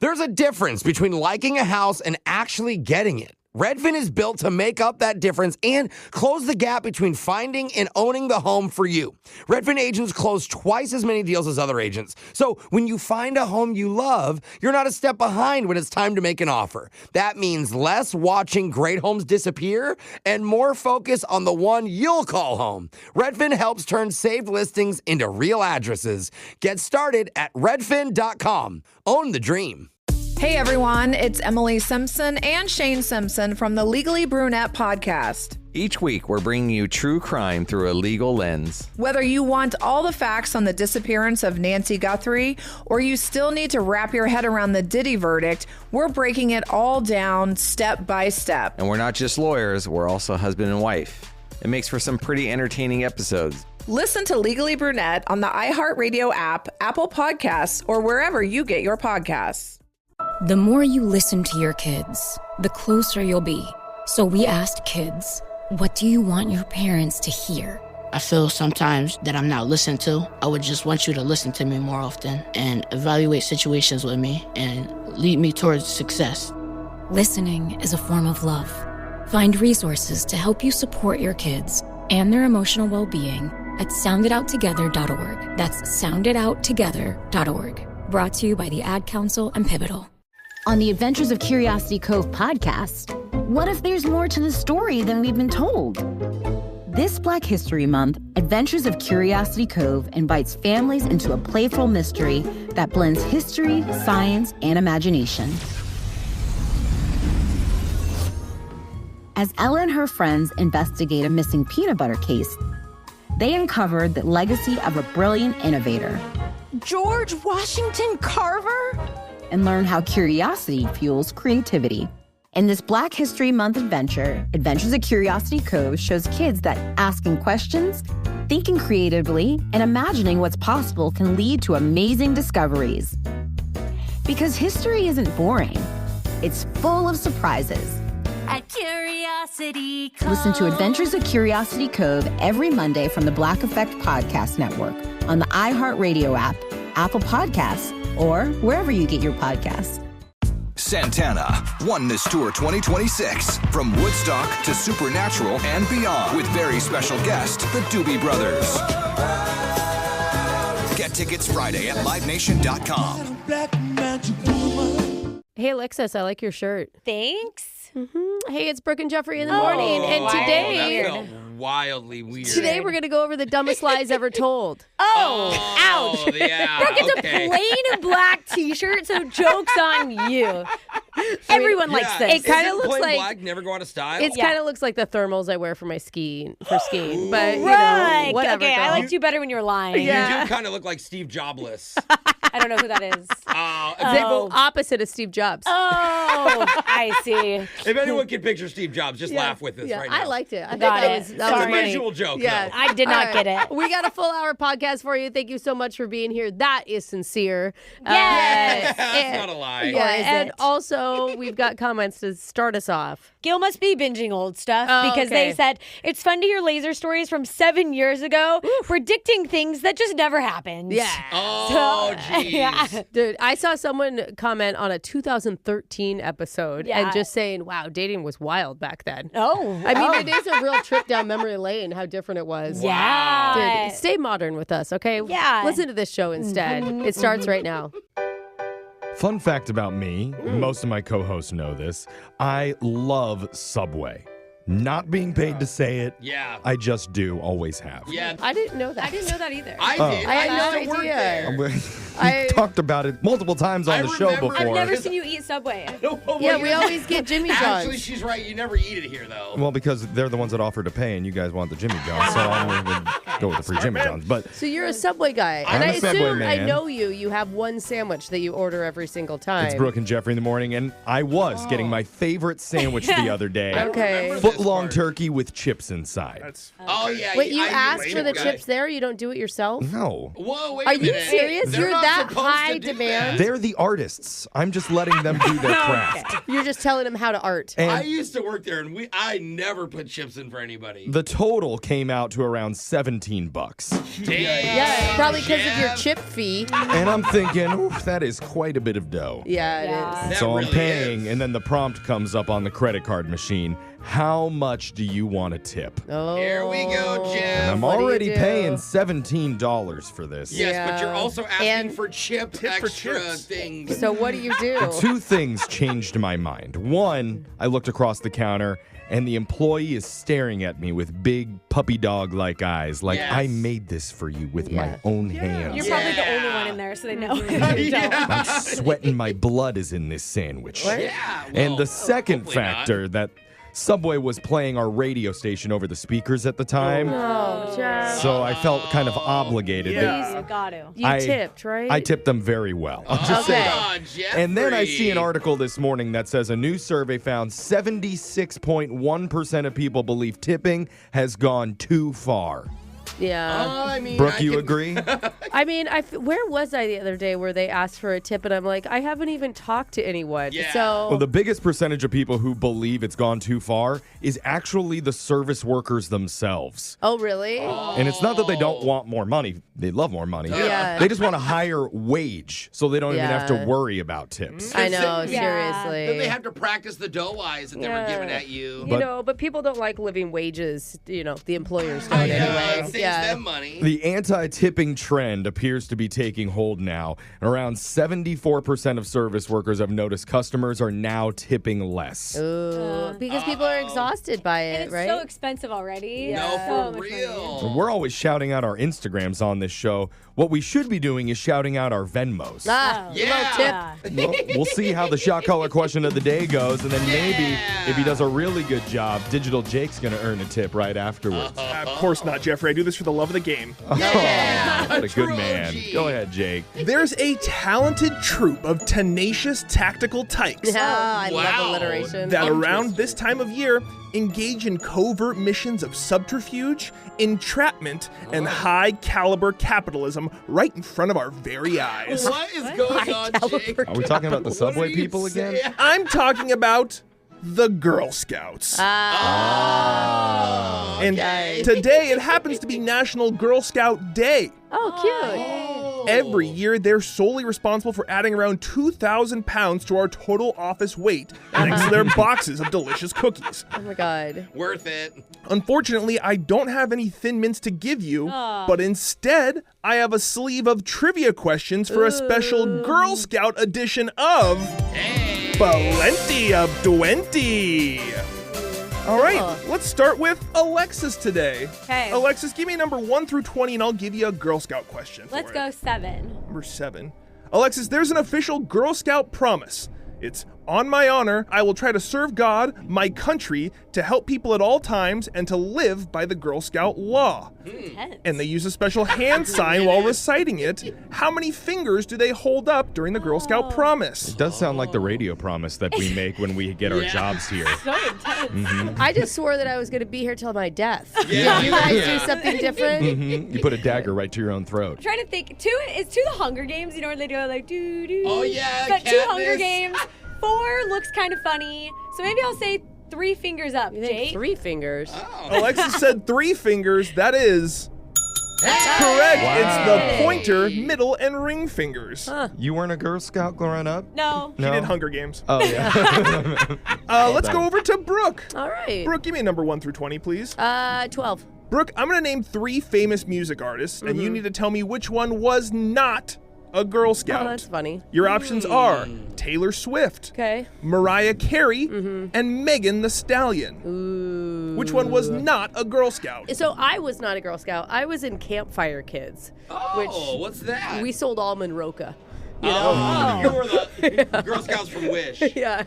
There's a difference between liking a house and actually getting it. Redfin is built to make up that difference and close the gap between finding and owning the home for you. Redfin agents close twice as many deals as other agents. So when you find a home you love, you're not a step behind when it's time to make an offer. That means less watching great homes disappear and more focus on the one you'll call home. Redfin helps turn saved listings into real addresses. Get started at redfin.com. Own the dream. Hey everyone, it's Emily Simpson and Shane Simpson from the Legally Brunette podcast. Each week, we're bringing you true crime through a legal lens. Whether you want all the facts on the disappearance of Nancy Guthrie or you still need to wrap your head around the Diddy verdict, we're breaking it all down step by step. And we're not just lawyers, we're also husband and wife. It makes for some pretty entertaining episodes. Listen to Legally Brunette on the iHeartRadio app, Apple Podcasts, or wherever you get your podcasts. The more you listen to your kids, the closer you'll be. So we asked kids, what do you want your parents to hear? I feel sometimes that I'm not listened to. I would just want you to listen to me more often and evaluate situations with me and lead me towards success. Listening is a form of love. Find resources to help you support your kids and their emotional well-being at sounditouttogether.org. That's sounditouttogether.org. Brought to you by the Ad Council and Pivotal. On the Adventures of Curiosity Cove podcast, what if there's more to the story than we've been told? This Black History Month, Adventures of Curiosity Cove invites families into a playful mystery that blends history, science, and imagination. As Ella and her friends investigate a missing peanut butter case, they uncovered the legacy of a brilliant innovator. George Washington Carver? And learn how curiosity fuels creativity. In this Black History Month adventure, Adventures of Curiosity Cove shows kids that asking questions, thinking creatively, and imagining what's possible can lead to amazing discoveries. Because history isn't boring, it's full of surprises. At Curiosity Cove. Listen to Adventures of Curiosity Cove every Monday from the Black Effect Podcast Network on the iHeartRadio app, Apple Podcasts, or wherever you get your podcasts. Santana Oneness Tour 2026. From Woodstock to Supernatural and beyond. With very special guest, the Doobie Brothers. Get tickets Friday at LiveNation.com. Hey, Alexis, I like your shirt. Thanks. Hey, it's Brooke and Jeffrey in the morning. And today... That felt wildly weird. Today we're going to go over the dumbest lies ever told. Ouch. Yeah, Brooke, it's okay. a plain black t-shirt, so joke's on you. Everyone likes this. It kinda Isn't looks plain like- black never go out of style. It kind of looks like the thermals I wear for my skiing. But, you Right. know, whatever. Okay, I girl. liked you better when you were lying. You do kind of look like Steve Jobless. I don't know who that is. The opposite of Steve Jobs. Oh, I see. If anyone can picture Steve Jobs, just laugh with us right now. I liked it. I Got thought it. was It's a funny. visual joke, Yeah. though. I did not All get it. We got a full hour podcast for you. Thank you so much for being here. That is sincere. Yes. That's not a lie. Yeah, Or is and it? also we've got comments to start us off. Gil must be binging old stuff Oh, because okay. they said it's fun to hear laser stories from 7 years ago predicting things that just never happened. Yeah. Oh, jeez. Yeah. Dude, I saw someone comment on a 2013 episode Yeah. and just saying, wow, dating was wild back then. Oh. I mean, it is a real trip down memory lane, how different it was. Yeah. Dude, stay modern with us, okay? Yeah. Listen to this show instead. It starts right now. Fun fact about me, most of my co-hosts know this, I love Subway. Not being paid to say it, Yeah. I just do, always have. Yeah. I didn't know that. I didn't know that either. I did. I had no used to work idea. there. We talked about it multiple times on I the show remember- before. I've never seen you eat Subway. Yeah, we always get Jimmy John's. Actually, she's right. You never eat it here, though. Well, because they're the ones that offer to pay, and you guys want the Jimmy John's, so I'm going to go with the free Jimmy John's. But So you're a Subway guy. I'm And I a Subway assume I man. know you. You have one sandwich that you order every single time. it's Brooke and Jeffrey in the morning, and I was getting my favorite sandwich the other day. Okay. remember this Foot-long part. turkey with chips inside. Oh, yeah. Wait, you I asked used for the to- chips there? You don't do it yourself? No. Whoa, wait Are a you minute. serious? They're You're not that supposed high to do demand? that. They're the artists. I'm just letting them do their craft. You're just telling them how to art. And I used to work there, and I never put chips in for anybody. the total came out to around $17. $17. Yeah, probably because of your chip fee. And I'm thinking, ooh, that is quite a bit of dough. Yeah, it is. So I'm paying, and then the prompt comes up on the credit card machine. How much do you want to tip? Oh, Here we go, Jeff. And I'm what do you already do? paying $17 for this. Yes, but you're also asking And- for extra things. So what do you do? Two things changed my mind. One, I looked across the counter, and the employee is staring at me with big puppy dog-like eyes, like Yes. I made this for you with my own hands. You're probably the only one in there, so they know. I'm sweating, my blood is in this sandwich. Yeah, And the well, second hopefully not. factor that Subway was playing our radio station over the speakers at the time. Oh, Jeff. So I felt kind of obligated. You got to. You tipped, right? I tipped them very well. I'll just say that. And then I see an article this morning that says a new survey found 76.1% of people believe tipping has gone too far. Yeah. I mean, Brooke, you agree? I mean, where was I the other day where they asked for a tip and I'm like, I haven't even talked to anyone. Yeah. So Well, the biggest percentage of people who believe it's gone too far is actually the service workers themselves. Oh, really? And it's not that they don't want more money. They love more money. Yeah. They just want a higher wage so they don't even have to Yeah. worry about tips. I know, Yeah. seriously. Then they have to practice the dough eyes that they were giving at you. But people don't like living wages. The employers don't Yeah, anyway. it saves them money. The anti-tipping trend appears to be taking hold now. Around 74% of service workers have noticed customers are now tipping less. Ooh, because people are exhausted by it, And it's right? so expensive already. No, So for much money. real. We're always shouting out our Instagrams on this show. What we should be doing is shouting out our Venmos. Ah, Yeah. little tip. Well, we'll see how the shot collar question of the day goes, and then maybe if he does a really good job, Digital Jake's going to earn a tip right afterwards. Of course not, Jeffrey. I do this for the love of the game. Yeah. What a good True man. OG. Go ahead, Jake. There's a talented troupe of tenacious tactical tykes I Wow. love alliteration. that around this time of year engage in covert missions of subterfuge, entrapment, and high-caliber capitalism right in front of our very eyes. What is going on, Jake? Are we talking about the Subway people again? I'm talking about the Girl Scouts. And today it happens to be National Girl Scout Day. Oh, cute. Every year, they're solely responsible for adding around 2,000 pounds to our total office weight thanks to their boxes of delicious cookies. Oh, my God. Worth it. Unfortunately, I don't have any Thin Mints to give you, but instead, I have a sleeve of trivia questions for a special Girl Scout edition of Plenty of 20. All right, let's start with Alexis today. Okay. Alexis, give me number 1 through 20, and I'll give you a Girl Scout question. Let's for go it. 7. Number 7. Alexis, there's an official Girl Scout promise. It's on my honor, I will try to serve God, my country, to help people at all times, and to live by the Girl Scout law. And they use a special hand sign while reciting it. How many fingers do they hold up during the Girl Scout promise? It does sound like the radio promise that we make when we get our jobs here. So intense. I just swore that I was going to be here till my death. Yeah. Did you guys do something different? You put a dagger right to your own throat. I'm trying to think. 2 is 2 the Hunger Games. You know where they do like doo doo. Oh, yeah, Got 2 Hunger Katniss. Games. 4 looks kind of funny. So maybe I'll say 3 fingers up, You think Jake. 3 fingers? Alexis said 3 fingers. That is correct. Wow. It's the pointer, middle, and ring fingers. You weren't a Girl Scout growing up? No. She did Hunger Games. Oh, yeah. Let's go over to Brooke. All right. Brooke, give me a number 1 through 20, please. 12. Brooke, I'm going to name 3 famous music artists, and you need to tell me which one was not a Girl Scout. Oh, that's funny. Your options are Taylor Swift, Okay. Mariah Carey, and Megan Thee Stallion. Ooh. Which one was not a Girl Scout? So I was not a Girl Scout. I was in Campfire Kids. Oh, what's that? We sold almond roca. You were the Girl Scouts from Wish. Yeah.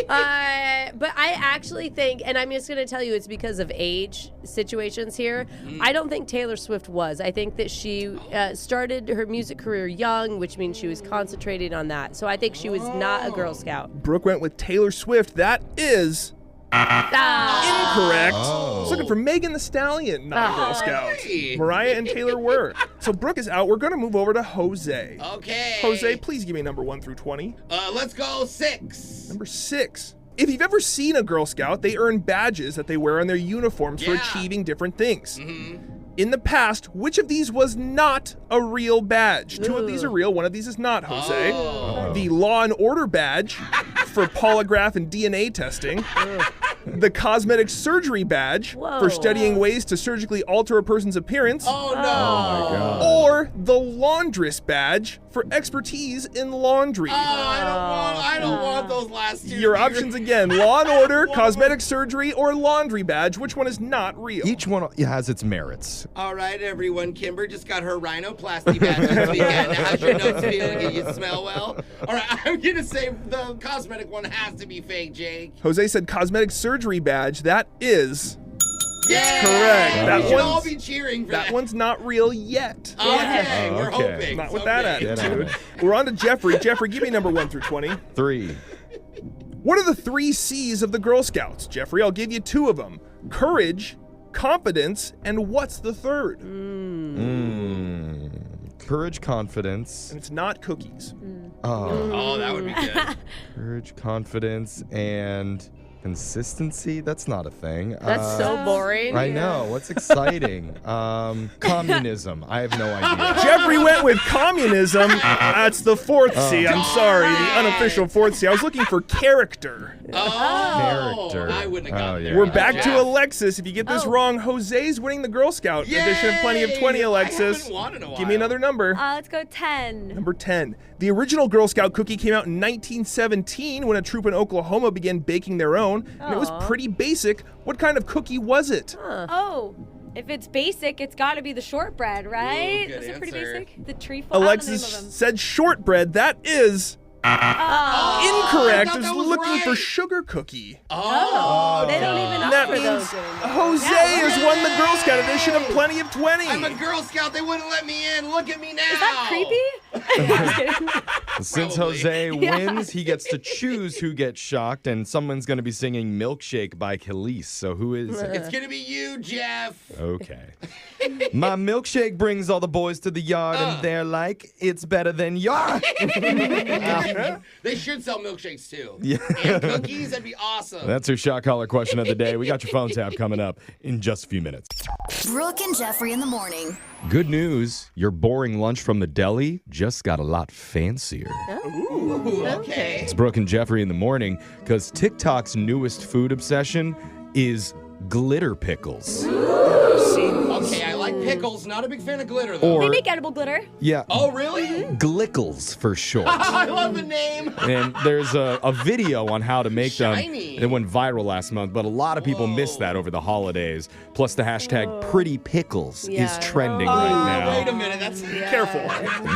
But I actually think, and I'm just going to tell you it's because of age situations here, I don't think Taylor Swift was. I think that she started her music career young, which means she was concentrating on that. So I think she was not a Girl Scout. Brooke went with Taylor Swift. That is incorrect. I was looking for Megan Thee Stallion, not a Girl Scout. Hey. Mariah and Taylor were. So Brooke is out. We're going to move over to Jose. Okay. Jose, please give me number 1 through 20. Let's go 6. Number 6. If you've ever seen a Girl Scout, they earn badges that they wear on their uniforms for Yeah. achieving different things. In the past, which of these was not a real badge? 2 of these are real, 1 of these is not, Jose. The Law and Order badge for polygraph and DNA testing. The cosmetic surgery badge for studying ways to surgically alter a person's appearance. Oh, no. Oh, my God. Or the laundress badge for expertise in laundry. I don't want those last 2. Your options again, Law and Order, cosmetic surgery, or laundry badge. Which one is not real? Each one has its merits. All right, everyone. Kimber just got her rhinoplasty badge this weekend. How's your nose feeling? You smell well? All right, I'm going to say the cosmetic one has to be fake, Jake. Jose said cosmetic surgery badge. That is Yeah, correct. We should all be cheering for that one's not real yet. Okay, we're hoping. Not with that attitude. We're on to Jeffrey. Jeffrey, give me number 1 through 20. 3. What are the 3 C's of the Girl Scouts? Jeffrey, I'll give you 2 of them. Courage, confidence, and what's the third? Courage, confidence. And it's not cookies. Oh, that would be good. Courage, confidence, and consistency. That's not a thing. That's so boring. I know. What's exciting? Communism. I have no idea. Jeffrey went with communism. That's the 4th C. I'm sorry, the unofficial 4th C. I was looking for character. Character. I wouldn't have gotten We're back to Alexis. If you get this wrong, Jose's winning the Girl Scout edition of Plenty of 20, Alexis. I haven't won in a while. Give me another number. Let's go 10. Number 10. The original Girl Scout cookie came out in 1917 when a troop in Oklahoma began baking their own. And it was pretty basic. What kind of cookie was it? Oh, if it's basic, it's got to be the shortbread, right? good Is it pretty answer. basic? The trefoil. Alexis said shortbread. That is incorrect. I was was looking right. for sugar cookie. They don't even And that offer means those anymore. Jose has won the Girl Scout edition of Plenty of 20. I'm a Girl Scout. They wouldn't let me in. Look at me now. Is that creepy? Since Jose wins, he gets to choose who gets shocked, and someone's going to be singing Milkshake by Khalees. So who is it? It's going to be you, Jeff. Okay. My milkshake brings all the boys to the yard, and they're like, it's better than yours. They should sell milkshakes, too. Yeah. And cookies. That'd be awesome. That's your shot caller question of the day. We got your phone tab coming up in just a few minutes. Brooke and Jeffrey in the morning. Good news, your boring lunch from the deli just got a lot fancier. Ooh, okay. It's Brooke and Jeffrey in the morning because TikTok's newest food obsession is glitter pickles. Okay, I like pickles. Not a big fan of glitter, though. They make edible glitter. Yeah. Oh, really? Glickles for short. I love the name. And there's a video on how to make Shiny. them. It went viral last month, but a lot of people missed that over the holidays. Plus, the hashtag Pretty Pickles is trending right now. Wait a minute. That's Careful.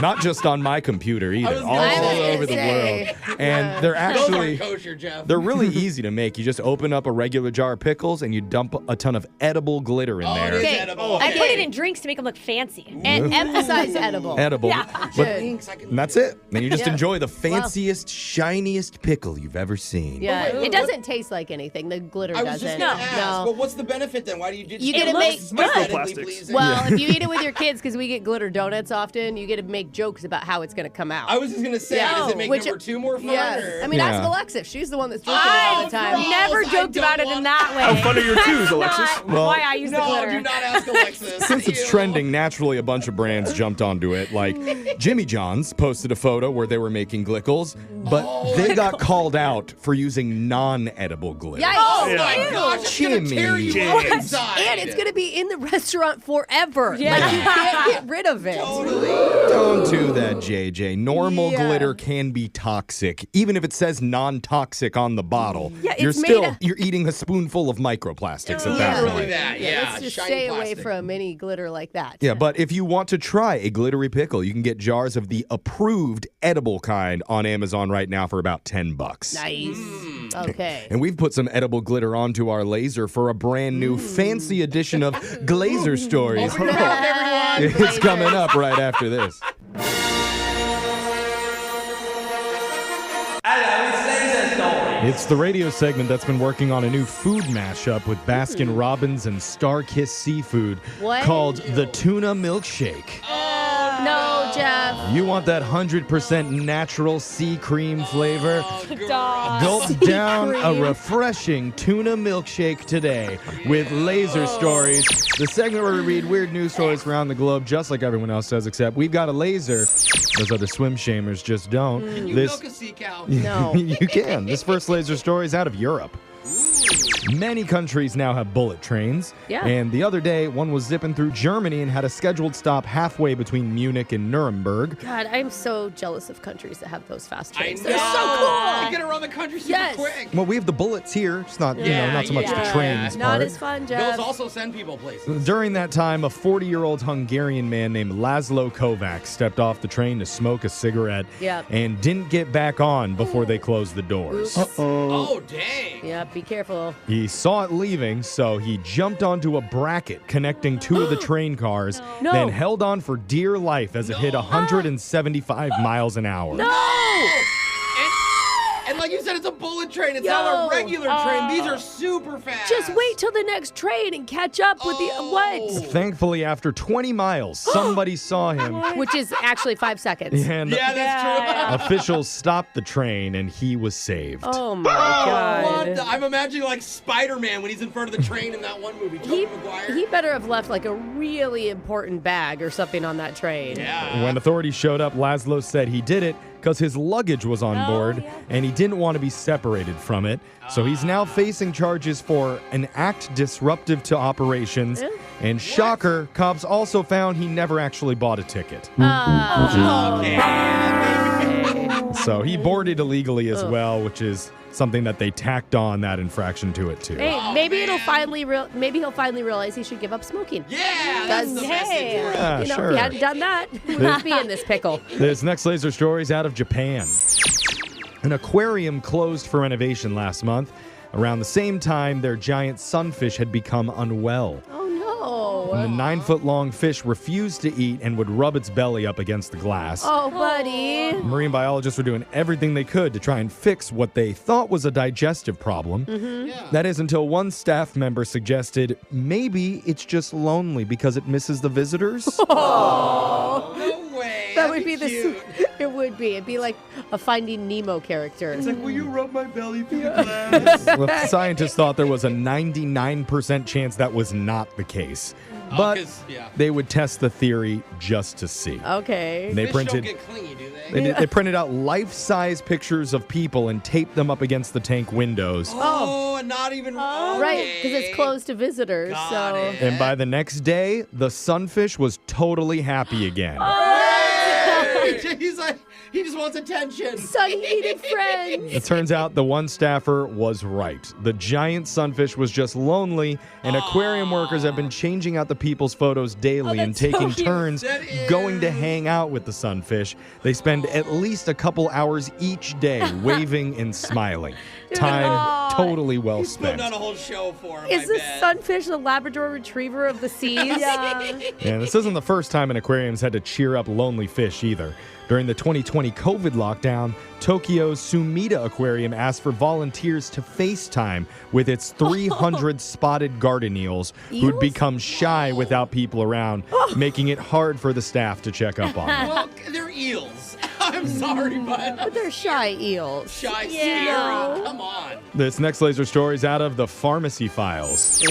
Not just on my computer either, was all gonna over the world. And they're Those actually aren't kosher, Jeff. they're really easy to make. You just open up a regular jar of pickles and you dump a ton of edible glitter in there. It is edible. I put it in drinks to make them look fancy. And emphasize edible. Edible. Yeah. But Good. and that's it. Then you just enjoy the fanciest, shiniest pickle you've ever seen. Yeah, Wait, it doesn't taste like anything. The glitter I was doesn't. just going to ask, No. but what's the benefit then? Why do you do You get to make Microplastics. Well, if you eat it with your kids, because we get glitter donuts often, you get to make jokes about how it's going to come out. I was just going to say, Yeah. does it make Which- number 2 more fun? Yes. or- I mean, Yeah. ask Alexis. She's the one that's drinking it all the time. gross. Never I joked don't about it in want- that way. How fun are your twos, That's Alexis? not Well, why I use the No, glitter. do not ask Alexis. Since it's Ew. trending, naturally a bunch of brands jumped onto it. Like Jimmy John's posted a photo where they were making glickles, but they got called out for using non-edible glitter. Yikes. Oh Yeah. my gosh, it's going to tear you Jimmy. up inside. And it's going to be in the restaurant forever. Yeah. Like, you can't get rid of it. Totally. Don't do that, JJ. Normal Yeah. glitter can be toxic, even if it says non-toxic on the bottle. Yeah, you're it's still made you're eating a spoonful of microplastics at that Literally point. that, yeah. Let's just shiny stay away plastic. from any glitter like that. Yeah, but if you want to try a glittery pickle, you can get jars of the approved edible kind on Amazon right now for about $10. Nice. Okay. And we've put some edible glitter onto our laser for a brand new fancy edition of Glazer Stories. Open your mouth, everyone. It's coming up right after this. It's the radio segment that's been working on a new food mashup with Baskin Robbins and Star Kiss Seafood What? called the Tuna Milkshake. No, Jeff. You want that 100% natural sea cream flavor? Stop. Gulp down a refreshing tuna milkshake today with Laser Stories, the segment where we read weird news stories around the globe just like everyone else does, except we've got a laser. Those other swim shamers just don't. Can you milk a sea cow? No. You can. This first laser story is out of Europe. Many countries now have bullet trains. Yeah. And the other day, one was zipping through Germany and had a scheduled stop halfway between Munich and Nuremberg. God, I'm so jealous of countries that have those fast I trains. know. They're so cool. You get around the country super Yes. quick. Well, we have the bullets here. It's not, not so much the trains Not part. as fun, Jeff. Those also send people places. During that time, a 40-year-old Hungarian man named Laszlo Kovacs stepped off the train to smoke a cigarette Yep. and didn't get back on before they closed the doors. Oh, dang. Yeah, be careful. He saw it leaving, so he jumped onto a bracket connecting two of the train cars, No. then held on for dear life as it hit 175 miles an hour. And like you said, it's a bullet train. It's Yo. not a regular train. These are super fast. Just wait till the next train and catch up with the what? Thankfully, after 20 miles, somebody saw him, Which is actually 5 seconds. and Yeah, that's true. officials stopped the train, and he was saved. Oh my God. What the- I'm imagining like Spider-Man when he's in front of the train in that one movie. Tobey Maguire. He better have left like a really important bag or something on that train. Yeah. When authorities showed up, Laszlo said he did it because his luggage was on board and he didn't want to be separated from it. So he's now facing charges for an act disruptive to operations. And shocker, cops also found he never actually bought a ticket. So he boarded illegally as well, which is something that they tacked on that infraction to it too. Hey, maybe he'll finally realize he should give up smoking. Yeah, that's the message. Yeah, If sure. he hadn't done that, we wouldn't be in this pickle. This next laser story is out of Japan. An aquarium closed for renovation last month. Around the same time, their giant sunfish had become unwell. Oh no. And the 9-foot-long fish refused to eat and would rub its belly up against the glass. Oh, buddy. Marine biologists were doing everything they could to try and fix what they thought was a digestive problem. That is until one staff member suggested maybe it's just lonely because it misses the visitors. No way. That would be it would be. It'd be like a Finding Nemo character. It's like, will you rub my belly through the glass? Well, scientists thought there was a 99% chance that was not the case. But 'cause, yeah. they would test the theory just to see. Okay. They Fish printed don't get clingy, do they? they printed out life-size pictures of people and taped them up against the tank windows. Oh, and not even Right, because it's closed to visitors. Got so it. And by the next day, the sunfish was totally happy again. He's like, he just wants attention. sun-heated friends. It turns out the one staffer was right. The giant sunfish was just lonely, and aquarium workers have been changing out the people's photos daily and taking turns going to hang out with the sunfish. They spend at least a couple hours each day waving and smiling. Time totally well He's putting spent. on a whole show for him. Is I the bet. sunfish the Labrador Retriever of the seas? Yeah. And this isn't the first time an aquarium's had to cheer up lonely fish either. During the 2020 COVID lockdown, Tokyo's Sumida Aquarium asked for volunteers to FaceTime with its 300 spotted garden eels who'd become shy without people around, making it hard for the staff to check up on them. Well, they're eels. I'm sorry, But but they're shy eels. shy Yeah. scary. Come on. This next laser story is out of the pharmacy files.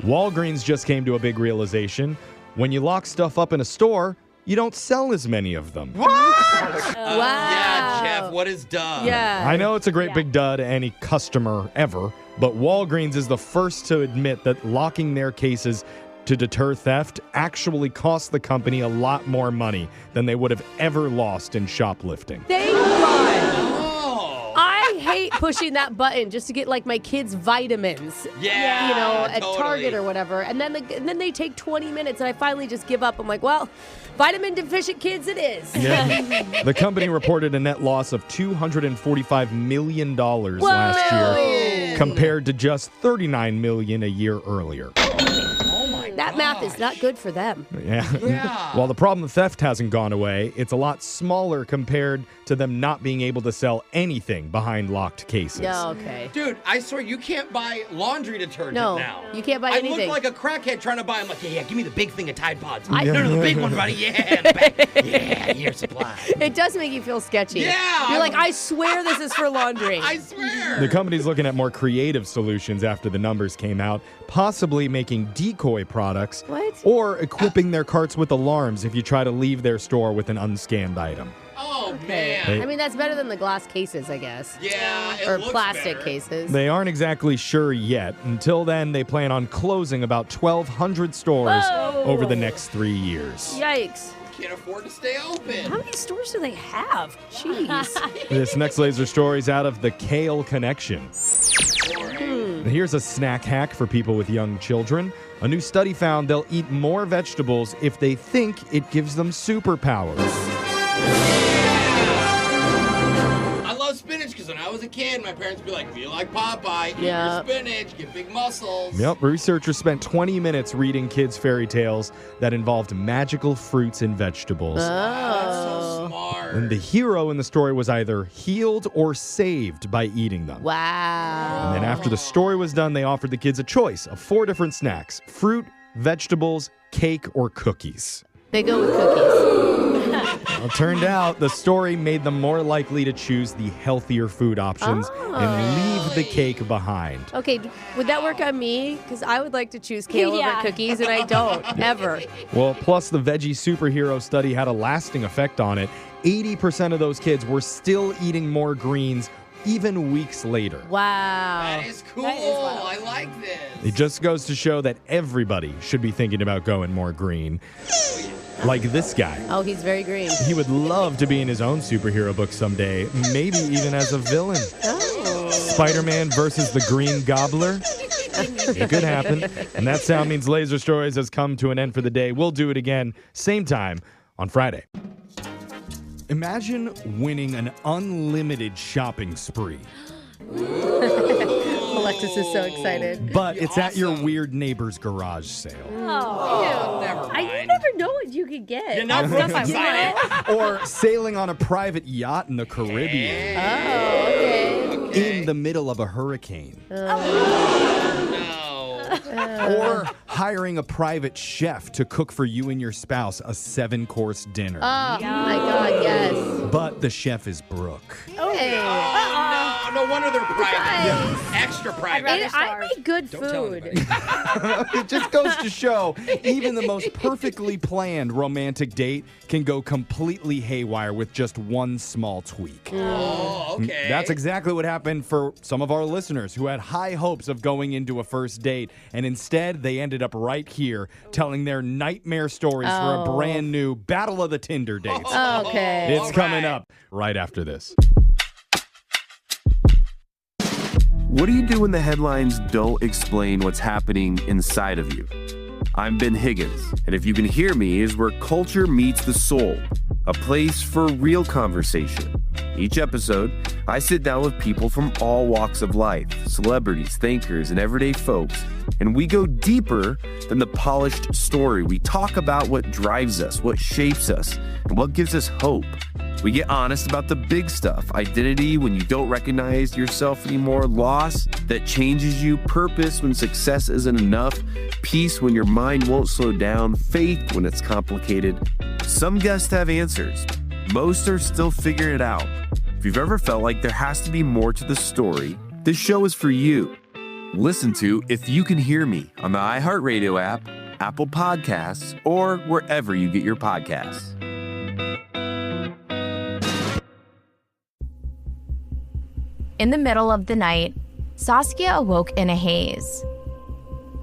Walgreens just came to a big realization. When you lock stuff up in a store, you don't sell as many of them. Yeah, Jeff, what is duh? Yeah. I know it's a great big duh to any customer ever, but Walgreens is the first to admit that locking their cases to deter theft actually cost the company a lot more money than they would have ever lost in shoplifting. Thank God. Oh. I hate pushing that button just to get like my kids vitamins. Yeah, You know, at totally. Target or whatever. And then they take 20 minutes and I finally just give up. I'm like, well, vitamin deficient kids it is. Yeah. The company reported a net loss of $245 million last year compared to just $39 million a year earlier. Oh my That math is not good for them. Yeah. While the problem of theft hasn't gone away, it's a lot smaller compared to them not being able to sell anything behind locked cases. No, okay. Dude, I swear you can't buy laundry detergent now. You can't buy anything. I look like a crackhead trying to buy. I'm like, yeah, give me the big thing of Tide Pods. No, the big one, buddy. Yeah, year supply. It does make you feel sketchy. Yeah. You're like, I swear this is for laundry. I swear. The company's looking at more creative solutions after the numbers came out, possibly making decoy products. What? Or equipping their carts with alarms if you try to leave their store with an unscanned item. Oh, man. I mean, that's better than the glass cases, I guess. Yeah, it or looks plastic better. cases. They aren't exactly sure yet. Until then, they plan on closing about 1,200 stores over the next 3 years. Yikes. Can't afford to stay open. How many stores do they have? Jeez. This next laser story is out of the Kale Connection. Here's a snack hack for people with young children. A new study found they'll eat more vegetables if they think it gives them superpowers. I love spinach because when I was a kid, my parents would be like, feel like Popeye, eat your spinach, get big muscles. Yep, researchers spent 20 minutes reading kids' fairy tales that involved magical fruits and vegetables. That's so smart. And the hero in the story was either healed or saved by eating them. Wow. And then after the story was done, they offered the kids a choice of 4 different snacks: fruit, vegetables, cake, or cookies. They go with cookies. Well, it turned out the story made them more likely to choose the healthier food options and leave the cake behind. Okay, would that work on me? Because I would like to choose kale over cookies, and I don't, ever. Well, plus the veggie superhero study had a lasting effect on it. 80% of those kids were still eating more greens even weeks later. Wow. That is cool. I like this. It just goes to show that everybody should be thinking about going more green. Like this guy. Oh, he's very green. He would love to be in his own superhero book someday, maybe even as a villain. Oh. Spider-Man versus the Green Gobbler. It could happen. And that sound means Laser Stories has come to an end for the day. We'll do it again, same time on Friday. Imagine winning an unlimited shopping spree. Alexis is so excited. But it's at your weird neighbor's garage sale. Oh, never mind. You never know what you could get. You're not supposed to sign it. Or sailing on a private yacht in the Caribbean. Oh, okay. In the middle of a hurricane. No. Or hiring a private chef to cook for you and your spouse a 7-course dinner. Oh, my God, yes. But the chef is Brooke. Okay. No wonder they're private. Extra private. I make good food. It just goes to show, even the most perfectly planned romantic date can go completely haywire with just one small tweak. Oh, okay. That's exactly what happened for some of our listeners who had high hopes of going into a first date, and instead they ended up right here telling their nightmare stories for a brand new Battle of the Tinder dates. Okay. It's coming up right after this. What do you do when the headlines don't explain what's happening inside of you? I'm Ben Higgins, and If You Can Hear Me is where culture meets the soul, a place for real conversation. Each episode, I sit down with people from all walks of life, celebrities, thinkers, and everyday folks, and we go deeper than the polished story. We talk about what drives us, what shapes us, and what gives us hope. We get honest about the big stuff: identity when you don't recognize yourself anymore, loss that changes you, purpose when success isn't enough, peace when your mind won't slow down, faith when it's complicated. Some guests have answers. Most are still figuring it out. If you've ever felt like there has to be more to the story, this show is for you. Listen to If You Can Hear Me on the iHeartRadio app, Apple Podcasts, or wherever you get your podcasts. In the middle of the night, Saskia awoke in a haze.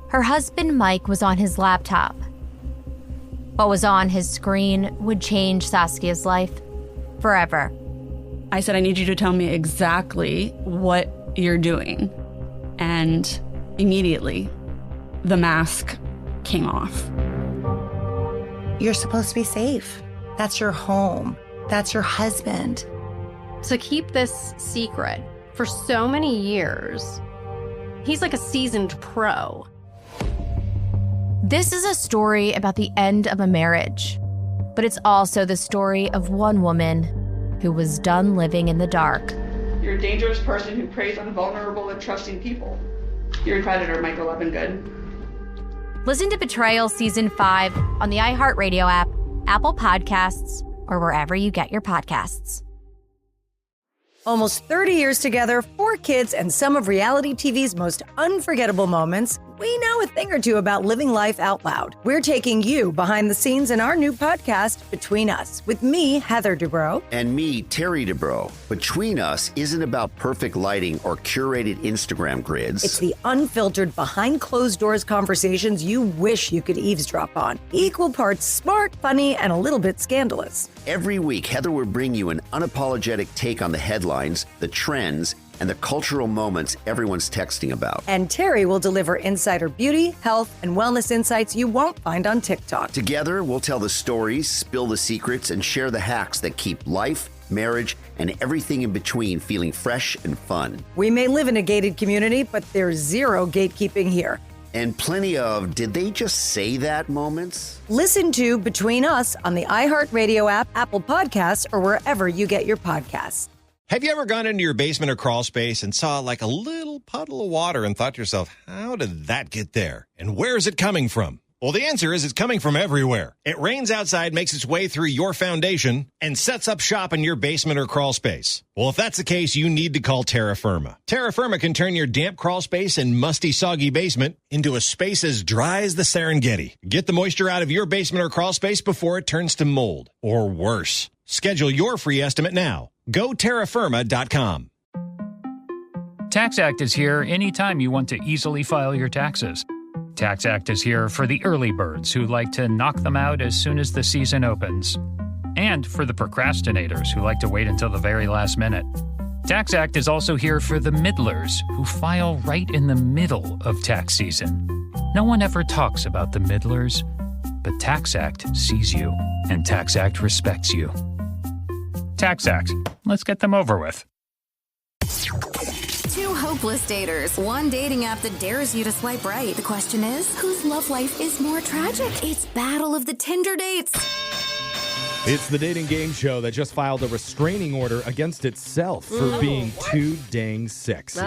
Her husband Mike was on his laptop. What was on his screen would change Saskia's life forever. I said, I need you to tell me exactly what you're doing. And immediately, the mask came off. You're supposed to be safe. That's your home. That's your husband. To keep this secret for so many years, he's like a seasoned pro. This is a story about the end of a marriage, but it's also the story of one woman who was done living in the dark. You're a dangerous person who preys on vulnerable and trusting people. You're a predator, Michael Levingood. Listen to Betrayal Season 5 on the iHeartRadio app, Apple Podcasts, or wherever you get your podcasts. Almost 30 years together, 4 kids, and some of reality TV's most unforgettable moments, we know a thing or two about living life out loud. We're taking you behind the scenes in our new podcast, Between Us, with me, Heather Dubrow. And me, Terry Dubrow. Between Us isn't about perfect lighting or curated Instagram grids. It's the unfiltered, behind closed doors conversations you wish you could eavesdrop on. Equal parts smart, funny, and a little bit scandalous. Every week, Heather will bring you an unapologetic take on the headlines, the trends, and the cultural moments everyone's texting about. And Terry will deliver insider beauty, health, and wellness insights you won't find on TikTok. Together, we'll tell the stories, spill the secrets, and share the hacks that keep life, marriage, and everything in between feeling fresh and fun. We may live in a gated community, but there's zero gatekeeping here. And plenty of, did they just say that moments? Listen to Between Us on the iHeartRadio app, Apple Podcasts, or wherever you get your podcasts. Have you ever gone into your basement or crawl space and saw like a little puddle of water and thought to yourself, how did that get there? And where is it coming from? Well, the answer is it's coming from everywhere. It rains outside, makes its way through your foundation, and sets up shop in your basement or crawl space. Well, if that's the case, you need to call Terra Firma. Terra Firma can turn your damp crawl space and musty, soggy basement into a space as dry as the Serengeti. Get the moisture out of your basement or crawl space before it turns to mold, or worse. Schedule your free estimate now. Go terrafirma.com. TaxAct is here anytime you want to easily file your taxes. TaxAct is here for the early birds who like to knock them out as soon as the season opens. And for the procrastinators who like to wait until the very last minute. TaxAct is also here for the middlers who file right in the middle of tax season. No one ever talks about the middlers, but TaxAct sees you, and TaxAct respects you. TaxAct. Let's get them over with. Two hopeless daters. One dating app that dares you to swipe right. The question is, whose love life is more tragic? It's Battle of the Tinder Dates. It's the dating game show that just filed a restraining order against itself for being too dang sexy.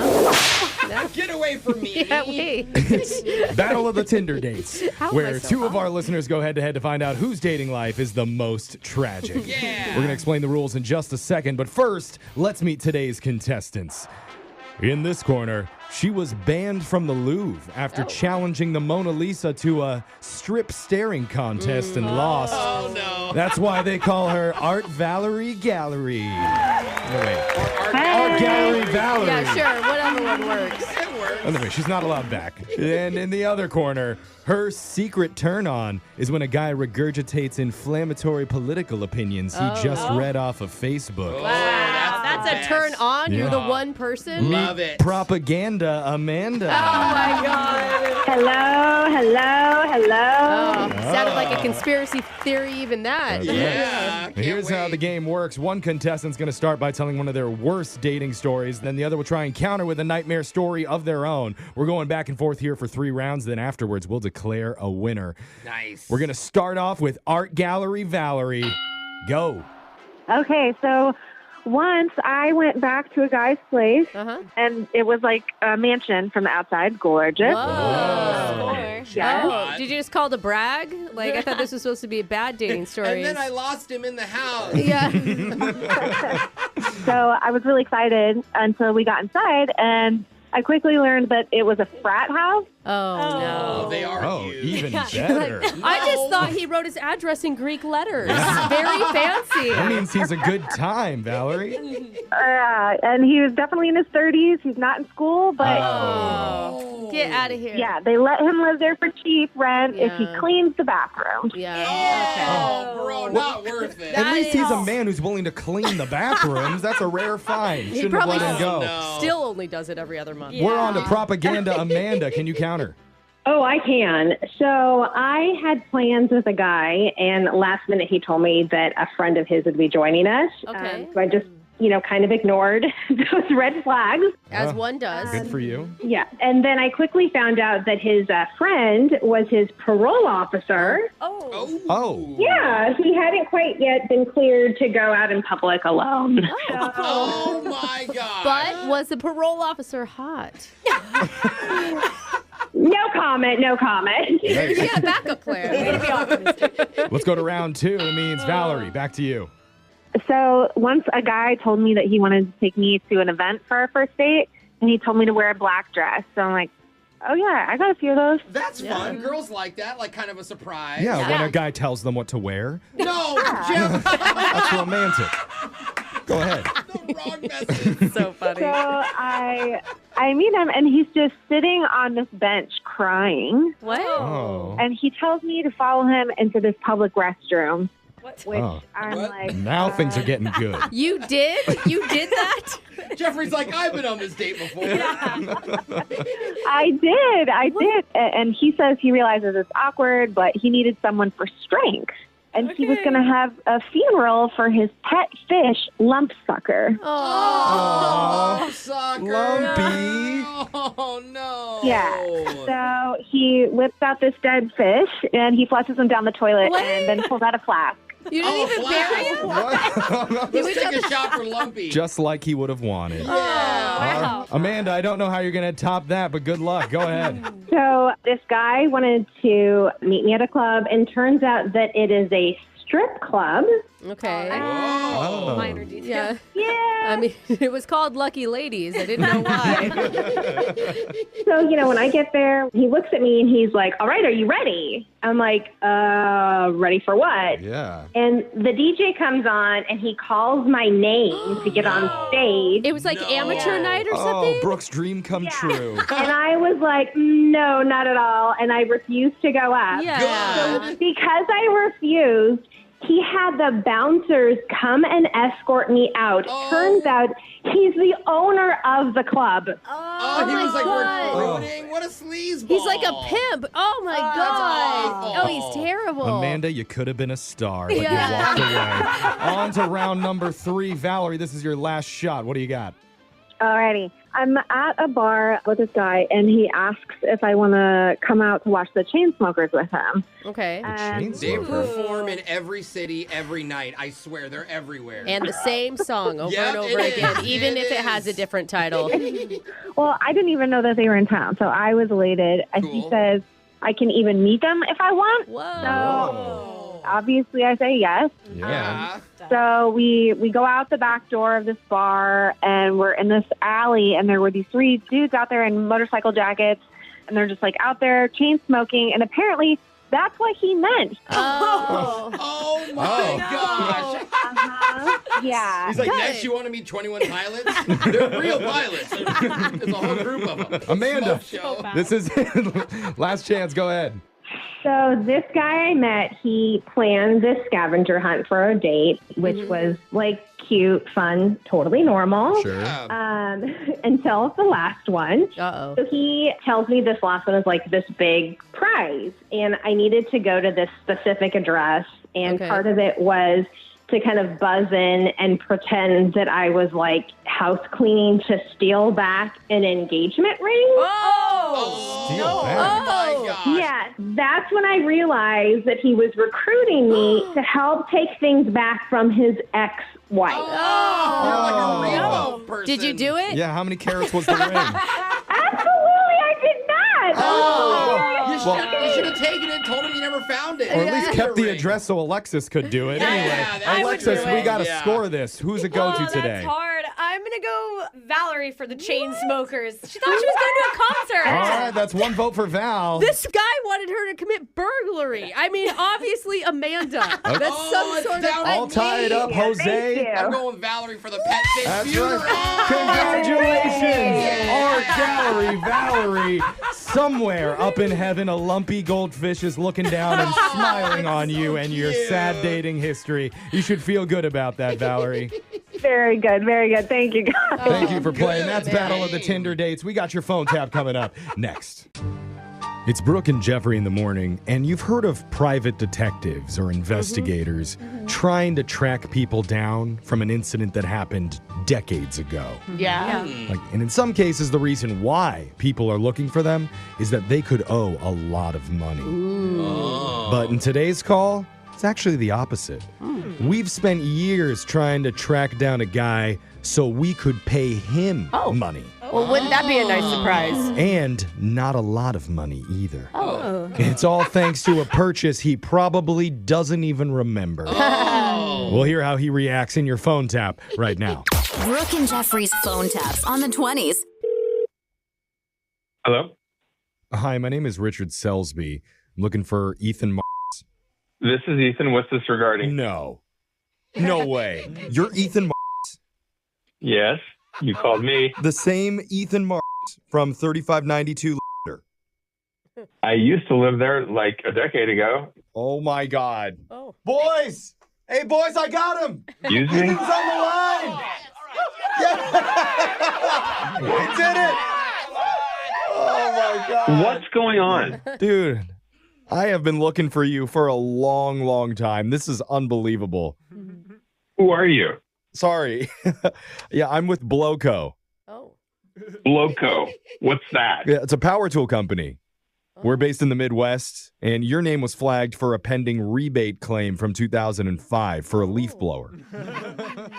Get away from me. Yeah, wait. It's Battle of the Tinder Dates, How where am I so two of our listeners go head-to-head to find out whose dating life is the most tragic. We're going to explain the rules in just a second, but first, let's meet today's contestants. In this corner, she was banned from the Louvre after challenging the Mona Lisa to a strip staring contest and lost. Oh, no. That's why they call her Art Valerie Gallery. No, wait. Art Gallery Valerie. Yeah, sure. Whatever one works. Anyway, she's not allowed back. And in the other corner, her secret turn-on is when a guy regurgitates inflammatory political opinions he just read off of Facebook. Wow, that's a turn on. Yeah. You're the one person. Love it. Propaganda Amanda. Oh my God. Hello. Sounded like a conspiracy theory, even that. Yeah. Here's how the game works. One contestant's going to start by telling one of their worst dating stories. Then the other will try and counter with a nightmare story of their own. We're going back and forth here for 3 rounds. Then afterwards, we'll declare a winner. Nice. We're going to start off with Art Gallery Valerie. Go. Okay, so once I went back to a guy's place, and it was like a mansion from the outside, gorgeous. Whoa. Yes. Oh, did you just call to brag? Like, I thought this was supposed to be a bad dating story. And then I lost him in the house. Yeah. So I was really excited until we got inside, and I quickly learned that it was a frat house. Oh, no. They are even better. I just thought he wrote his address in Greek letters. Very fancy. That means he's a good time, Valerie. And he was definitely in his 30s. He's not in school, but... Oh. Get out of here. Yeah, they let him live there for cheap rent if he cleans the bathroom. Yeah. Oh, bro, not worth it. At least he's a man who's willing to clean the bathrooms. That's a rare find. He Shouldn't have probably let him go. still only does it every other month. We're on to Propaganda Amanda. Can you counter? Oh, I can. So I had plans with a guy, and last minute he told me that a friend of his would be joining us. Okay. So I just kind of ignored those red flags. As one does. Good for you. Yeah. And then I quickly found out that his friend was his parole officer. Oh. Yeah, he hadn't quite yet been cleared to go out in public alone. Oh my God. But was the parole officer hot? No comment. You got a backup plan. Way to be optimistic. Let's go to round 2. That means Valerie, back to you. So once a guy told me that he wanted to take me to an event for our first date, and he told me to wear a black dress. So I'm like, oh, yeah, I got a few of those. That's fun. Girls like that, like kind of a surprise. Yeah, when a guy tells them what to wear. No, Jeff. That's romantic. Go ahead. The wrong message. So funny. So I meet him, and he's just sitting on this bench crying. What? Oh. And he tells me to follow him into this public restroom. Which Oh. I'm like, Now things are getting good. You did? You did that? Jeffrey's like, I've been on this date before. I did. And he says he realizes it's awkward, but he needed someone for strength. And he was going to have a funeral for his pet fish, Lumpsucker. Oh, sucker. Lumpy. Oh, no. Yeah. So he whips out this dead fish, and he flushes him down the toilet and then pulls out a flask. You didn't even bury him? Let's take a shot for Lumpy. Just like he would have wanted. Yeah. Amanda, I don't know how you're going to top that, but good luck. Go ahead. So this guy wanted to meet me at a club, and turns out that it is a strip club. Okay. Oh. Minor detail. Yeah. I mean, it was called Lucky Ladies. I didn't know why. So, when I get there, he looks at me and he's like, all right, are you ready? I'm like, ready for what? Yeah. And the DJ comes on and he calls my name to get on stage. It was like amateur night or something? Oh, Brooke's dream come true. And I was like, no, not at all. And I refused to go up. Yeah. So because I refused, he had the bouncers come and escort me out. Turns out he's the owner of the club. Oh, he was like recruiting? What a sleazeball. He's like a pimp. Oh, my God. Oh, he's terrible. Amanda, you could have been a star, but Yeah. you walked away. On to round number 3. Valerie, this is your last shot. What do you got? Alrighty. I'm at a bar with this guy, and he asks if I want to come out to watch the Chainsmokers with him. Okay. They perform in every city every night. I swear, they're everywhere. And the same song over Yep, and over it again, is. even It if it is. has a different title. Well, I didn't even know that they were in town, so I was elated. And he says I can even meet them if I want. Whoa. So obviously I say yes. Yeah. So we go out the back door of this bar, and we're in this alley, and there were these 3 dudes out there in motorcycle jackets, and they're just like out there chain smoking, and apparently that's what he meant. Oh my gosh. Yeah. He's like, next you want to meet 21 Pilots? They're real pilots. There's a whole group of them. Amanda, Smoke show. this is last chance. Go ahead. So this guy I met, he planned this scavenger hunt for our date, which was like cute, fun, totally normal. Sure. Until the last one. Uh-oh. So he tells me this last one is like this big prize, and I needed to go to this specific address, and Okay. part of it was to kind of buzz in and pretend that I was like house cleaning to steal back an engagement ring. Steal back. Oh my gosh. Yeah, that's when I realized that he was recruiting me to help take things back from his ex-wife. You're like a rainbow person. Did you do it? Yeah, how many carats was the ring? Absolutely, I did not. You should have taken it, told him you never found it. Or at least kept the address so Alexis could do it. Anyway, I would Alexis, do we it. got to Yeah. score this. Who's a go-to That's today? hard. I'm going to go Valerie for the Chainsmokers. She thought she was going to a concert. All right, that's 1 vote for Val. This guy wanted her to commit burglary. I mean, obviously Amanda. That's some sort of... All tied up, Jose. I'm going with Valerie for the pet fish That's funeral. right. Congratulations! Our gallery, Valerie, somewhere up in heaven, a lumpy goldfish is looking down and smiling on you and your sad dating history. You should feel good about that, Valerie. Very good, very good. Thank you, guys. Thank you for playing. That's Battle of the Tinder Dates. We got your phone tap coming up next. It's Brooke and Jeffrey in the morning, and you've heard of private detectives or investigators trying to track people down from an incident that happened decades ago. Yeah. And in some cases, the reason why people are looking for them is that they could owe a lot of money. But in today's call, it's actually the opposite. We've spent years trying to track down a guy so we could pay him money. Well, wouldn't that be a nice surprise? And not a lot of money either. Oh. It's all thanks to a purchase he probably doesn't even remember. We'll hear how he reacts in your phone tap right now. Brooke and Jeffrey's phone taps on the 20s. Hello? Hi, my name is Richard Selsby. I'm looking for Ethan This is Ethan. What's this regarding? No. No way. You're Ethan Yes, you called me. The same Ethan from 3592 I used to live there like a decade ago. Oh my God. Boys! Hey, boys, I got him! Excuse me? He's on the line! Yeah. We did it! Oh my God. What's going on? Dude, I have been looking for you for a long, long time. This is unbelievable. Who are you? Sorry. Yeah, I'm with Blowco. Blowco. What's that? Yeah, it's a power tool company. We're based in the Midwest, and your name was flagged for a pending rebate claim from 2005 for a leaf blower.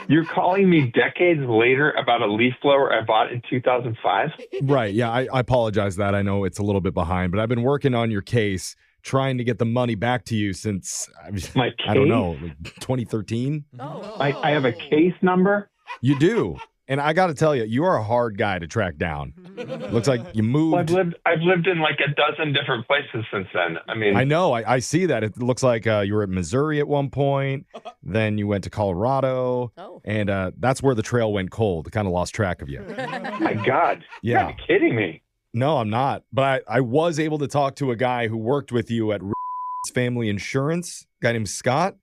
You're calling me decades later about a leaf blower I bought in 2005? Right, yeah, I apologize that. I know it's a little bit behind, but I've been working on your case, trying to get the money back to you since, My I don't case? know, like 2013? I have a case number? You do. And I got to tell you, you are a hard guy to track down. Looks like you moved. Well, I've lived in like a dozen different places since then. I mean, I know. I see that. It looks like you were at Missouri at one point. Then you went to Colorado. And that's where the trail went cold. Kind of lost track of you. My God. Yeah. You're kidding me. No, I'm not. But I was able to talk to a guy who worked with you at Family Insurance, a guy named Scott.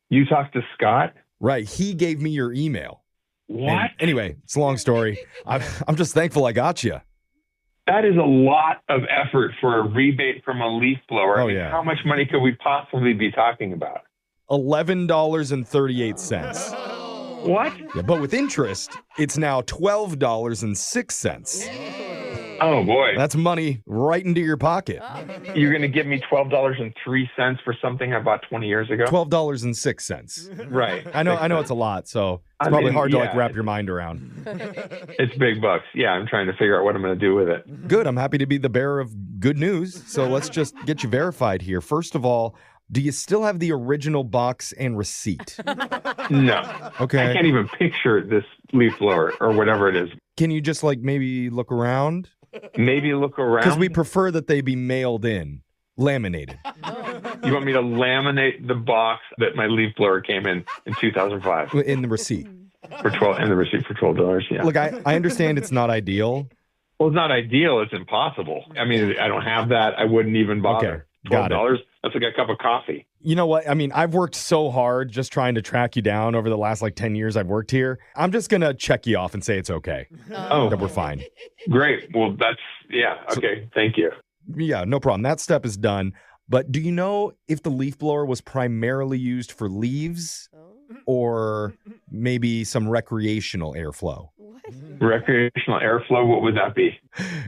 You talked to Scott? Right. He gave me your email. What? And anyway, it's a long story. I'm just thankful I got you. That is a lot of effort for a rebate from a leaf blower. Oh, I mean, yeah. How much money could we possibly be talking about? $11.38. What? Yeah, but with interest, it's now $12.06. Oh, boy. That's money right into your pocket. You're going to give me $12.03 for something I bought 20 years ago? $12.06. Right. I know it's a lot, so it's I probably mean, hard to yeah. wrap your mind around. It's big bucks. Yeah, I'm trying to figure out what I'm going to do with it. Good. I'm happy to be the bearer of good news. So let's just get you verified here. First of all, do you still have the original box and receipt? No. Okay. I can't even picture this leaf blower or whatever it is. Can you just maybe look around? Maybe look around? Because we prefer that they be mailed in, laminated. You want me to laminate the box that my leaf blower came in 2005? In the receipt. For 12, and the receipt for $12, yeah. Look, I understand it's not ideal. Well, it's not ideal. It's impossible. I mean, I don't have that. I wouldn't even bother. Okay, got it. $12, that's like a cup of coffee. You know what? I mean, I've worked so hard just trying to track you down over the last 10 years I've worked here. I'm just going to check you off and say it's okay. Oh. That we're fine. Great. Well, okay. Thank you. Yeah, no problem. That step is done. But do you know if the leaf blower was primarily used for leaves or maybe some recreational airflow? Recreational airflow, what would that be?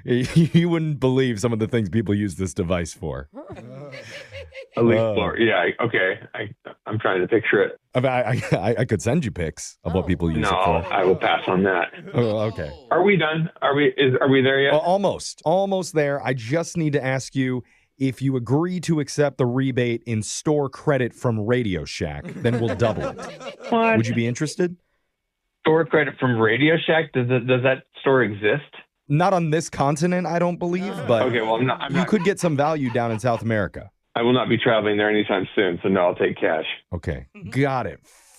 You wouldn't believe some of the things people use this device for. A leaf blower. Yeah, okay. I'm trying to picture it. I could send you pics of what people use it for. I will pass on that. Oh, okay. Are we done? Are we there yet? Almost there. I just need to ask you if you agree to accept the rebate in store credit from Radio Shack, then we'll double it. What? Would you be interested? Store credit from Radio Shack? Does that store exist? Not on this continent, I don't believe, but Okay, well, you could get some value down in South America. I will not be traveling there anytime soon, so no, I'll take cash. Okay, got it.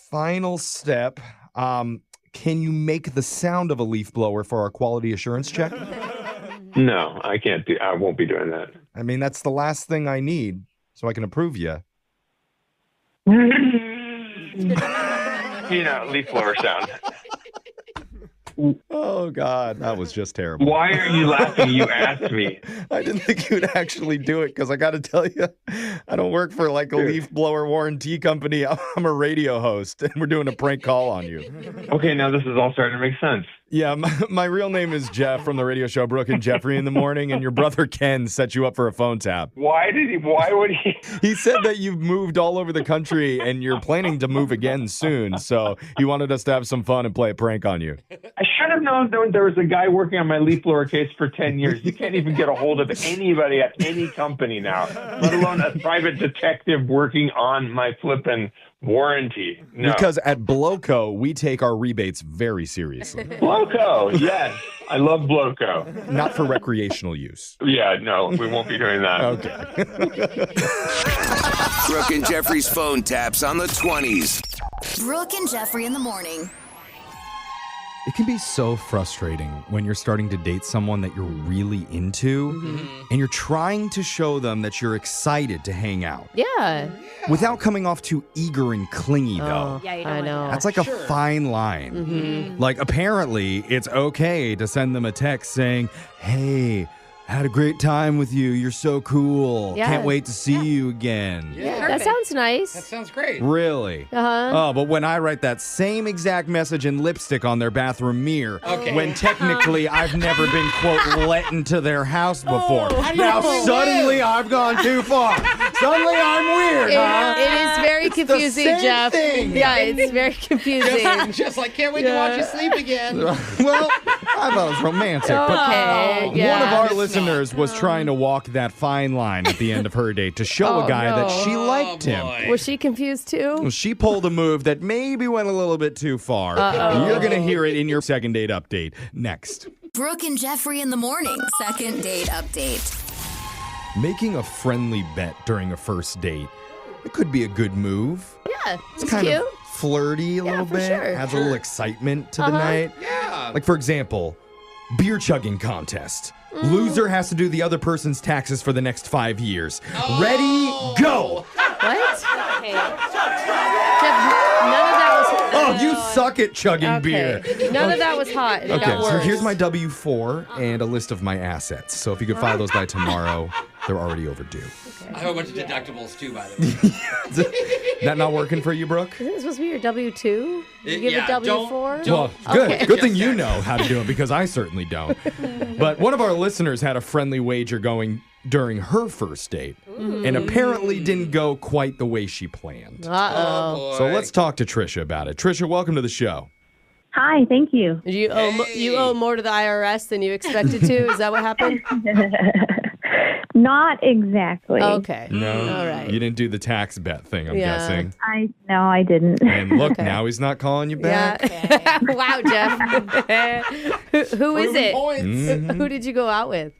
Final step. Can you make the sound of a leaf blower for our quality assurance check? No, I can't do. I won't be doing that. I mean, that's the last thing I need so I can approve you. Leaf blower sound. Oh, God. That was just terrible. Why are you laughing? You asked me. I didn't think you'd actually do it because I got to tell you, I don't work for like a leaf blower warranty company. I'm a radio host, and we're doing a prank call on you. Okay, now this is all starting to make sense. Yeah, my real name is Jeff from the radio show Brooke and Jeffrey in the Morning, and your brother Ken set you up for a phone tap. Why would he? He said that you've moved all over the country and you're planning to move again soon, so he wanted us to have some fun and play a prank on you. I should have known there was a guy working on my leaf blower case for 10 years. You can't even get a hold of anybody at any company now, let alone a private detective working on my flippin' warranty. No. Because at Bloco, we take our rebates very seriously. Bloco, yes. I love Bloco. Not for recreational use. Yeah, no, we won't be doing that. Okay. Brooke and Jeffrey's phone taps on the 20s. Brooke and Jeffrey in the morning. It can be so frustrating when you're starting to date someone that you're really into and you're trying to show them that you're excited to hang out. Yeah. Without coming off too eager and clingy, though. Yeah, you I know. That's like a fine line. Mm-hmm. Like, apparently, it's okay to send them a text saying, hey, had a great time with you. You're so cool. Yeah. Can't wait to see you again. Yeah, that sounds nice. That sounds great. Really? Uh-huh. Oh, but when I write that same exact message in lipstick on their bathroom mirror, when technically I've never been, quote, let into their house before. Now suddenly I've gone too far. Suddenly I'm weird, huh? It is very It's the confusing, same Jeff. thing. Yeah, it's very confusing. Just like, can't wait to watch you sleep again. Well, I thought it was romantic. But Okay, one yeah. of our listeners was trying to walk that fine line at the end of her date to show a guy that she liked him. Was she confused too? Well, she pulled a move that maybe went a little bit too far. Uh-oh. You're going to hear it in your second date update next. Brooke and Jeffrey in the morning. Second date update. Making a friendly bet during a first date. It could be a good move. Yeah, It's kind cute. of flirty a little for bit. sure. Adds a little excitement to the night. Yeah. Like, for example, beer chugging contest. Loser has to do the other person's taxes for the next 5 years. Ready, go! What? Jeff, none of that was. Oh, you suck at chugging beer. None of that was hot. It Okay, got so worse. here's my W-4 and a list of my assets. So if you could file those by tomorrow, they're already overdue. I have a bunch of deductibles too, by the way. That not working for you, Brooke? Isn't it supposed to be your W-2? You give Yeah, a W-4? Well, good. Okay. Good thing you know how to do it because I certainly don't. But one of our listeners had a friendly wager going during her first date and apparently didn't go quite the way she planned. Uh-oh. So let's talk to Trisha about it. Trisha, welcome to the show. Hi, thank you. You owe more to the IRS than you expected to? Is that what happened? Not exactly. Okay. No, All right. you didn't do the tax bet thing, I'm Yeah. guessing. I didn't. And look, now he's not calling you back. Yeah. Wow, Jeff. Who is it? Mhm. Who did you go out with?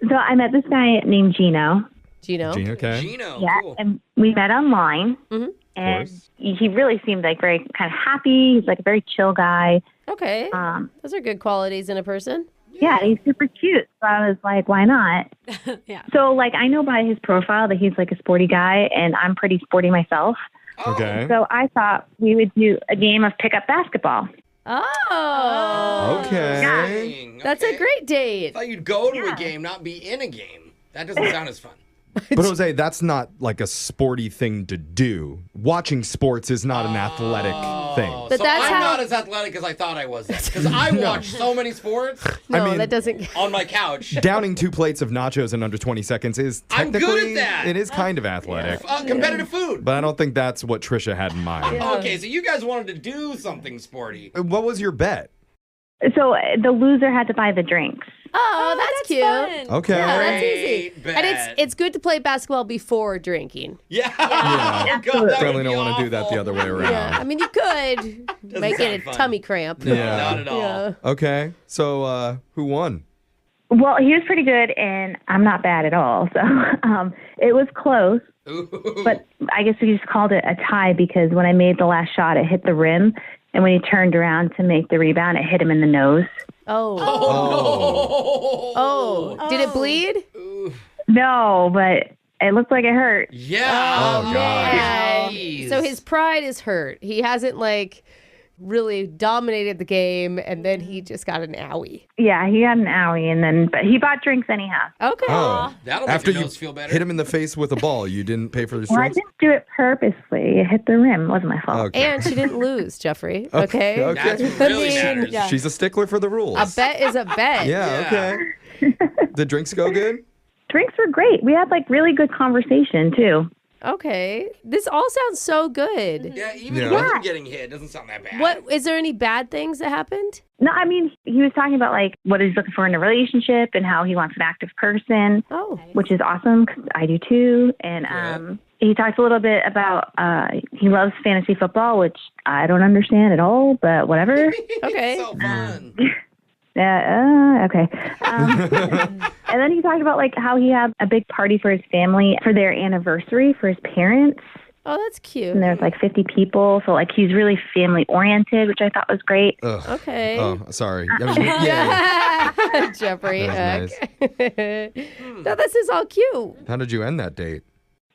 So I met this guy named Gino. Gino? Okay. Gino, Yeah, cool. and we met online. Mhm. And he really seemed like very kind of happy. He's like a very chill guy. Okay. Those are good qualities in a person. Yeah, he's super cute. So I was like, why not? Yeah. So like I know by his profile that he's like a sporty guy, and I'm pretty sporty myself. Okay. So I thought we would do a game of pickup basketball. Oh. Okay. Dang, That's a great I date. thought you'd go to a game, not be in a game. That doesn't sound as fun. But Jose, that's not like a sporty thing to do. Watching sports is not an athletic thing. But so that's I'm how- not as athletic as I thought I was because I watch so many sports No, I mean- that doesn't. on my couch. Downing 2 plates of nachos in under 20 seconds is I'm good technically, at that. it is kind of athletic. Competitive food. But I don't think that's what Trisha had in mind. Okay, so you guys wanted to do something sporty. What was your bet? So the loser had to buy the drinks. Oh, that's cute. fun. Okay. Yeah, that's easy. Great bet. And it's good to play basketball before drinking. Yeah. Yeah. Oh, God, that Certainly would be don't want to do that awful. the other way around. Yeah, I mean you could make sound it a fun. tummy cramp. Yeah. Not at all. Yeah. Okay. So who won? Well, he was pretty good, and I'm not bad at all. So it was close. Ooh. But I guess we just called it a tie because when I made the last shot, it hit the rim. And when he turned around to make the rebound, it hit him in the nose. Oh. Oh. Did it bleed? No, but it looked like it hurt. Yeah. Oh, God. Man. Jeez. So his pride is hurt. He hasn't like really dominated the game, and then he just got an owie. Yeah, he got an owie, but he bought drinks anyhow. Okay. Oh, that'll make After your you nose feel better. hit him in the face with a ball, you didn't pay for the Well, I drinks? didn't do it purposely. It hit the rim. It wasn't my fault. Okay. And she didn't lose, Jeffrey. Okay. Okay. That's what really matters. yeah. She's a stickler for the rules. A bet is a bet. Yeah, okay. The drinks go good? Drinks were great. We had really good conversation too. Okay. This all sounds so good. Yeah, even with him getting hit, it doesn't sound that bad. What is there any bad things that happened? No, I mean, he was talking about what he's looking for in a relationship and how he wants an active person, which is awesome because I do too. And he talks a little bit about he loves fantasy football, which I don't understand at all, but whatever. Okay. So fun. Okay. And then he talked about how he had a big party for his family for their anniversary for his parents. Oh, that's cute. And there's 50 people. So he's really family oriented, which I thought was great. Ugh. Okay. Oh, sorry. I mean, yeah. Jeffrey. That's No, this is all cute. How did you end that date?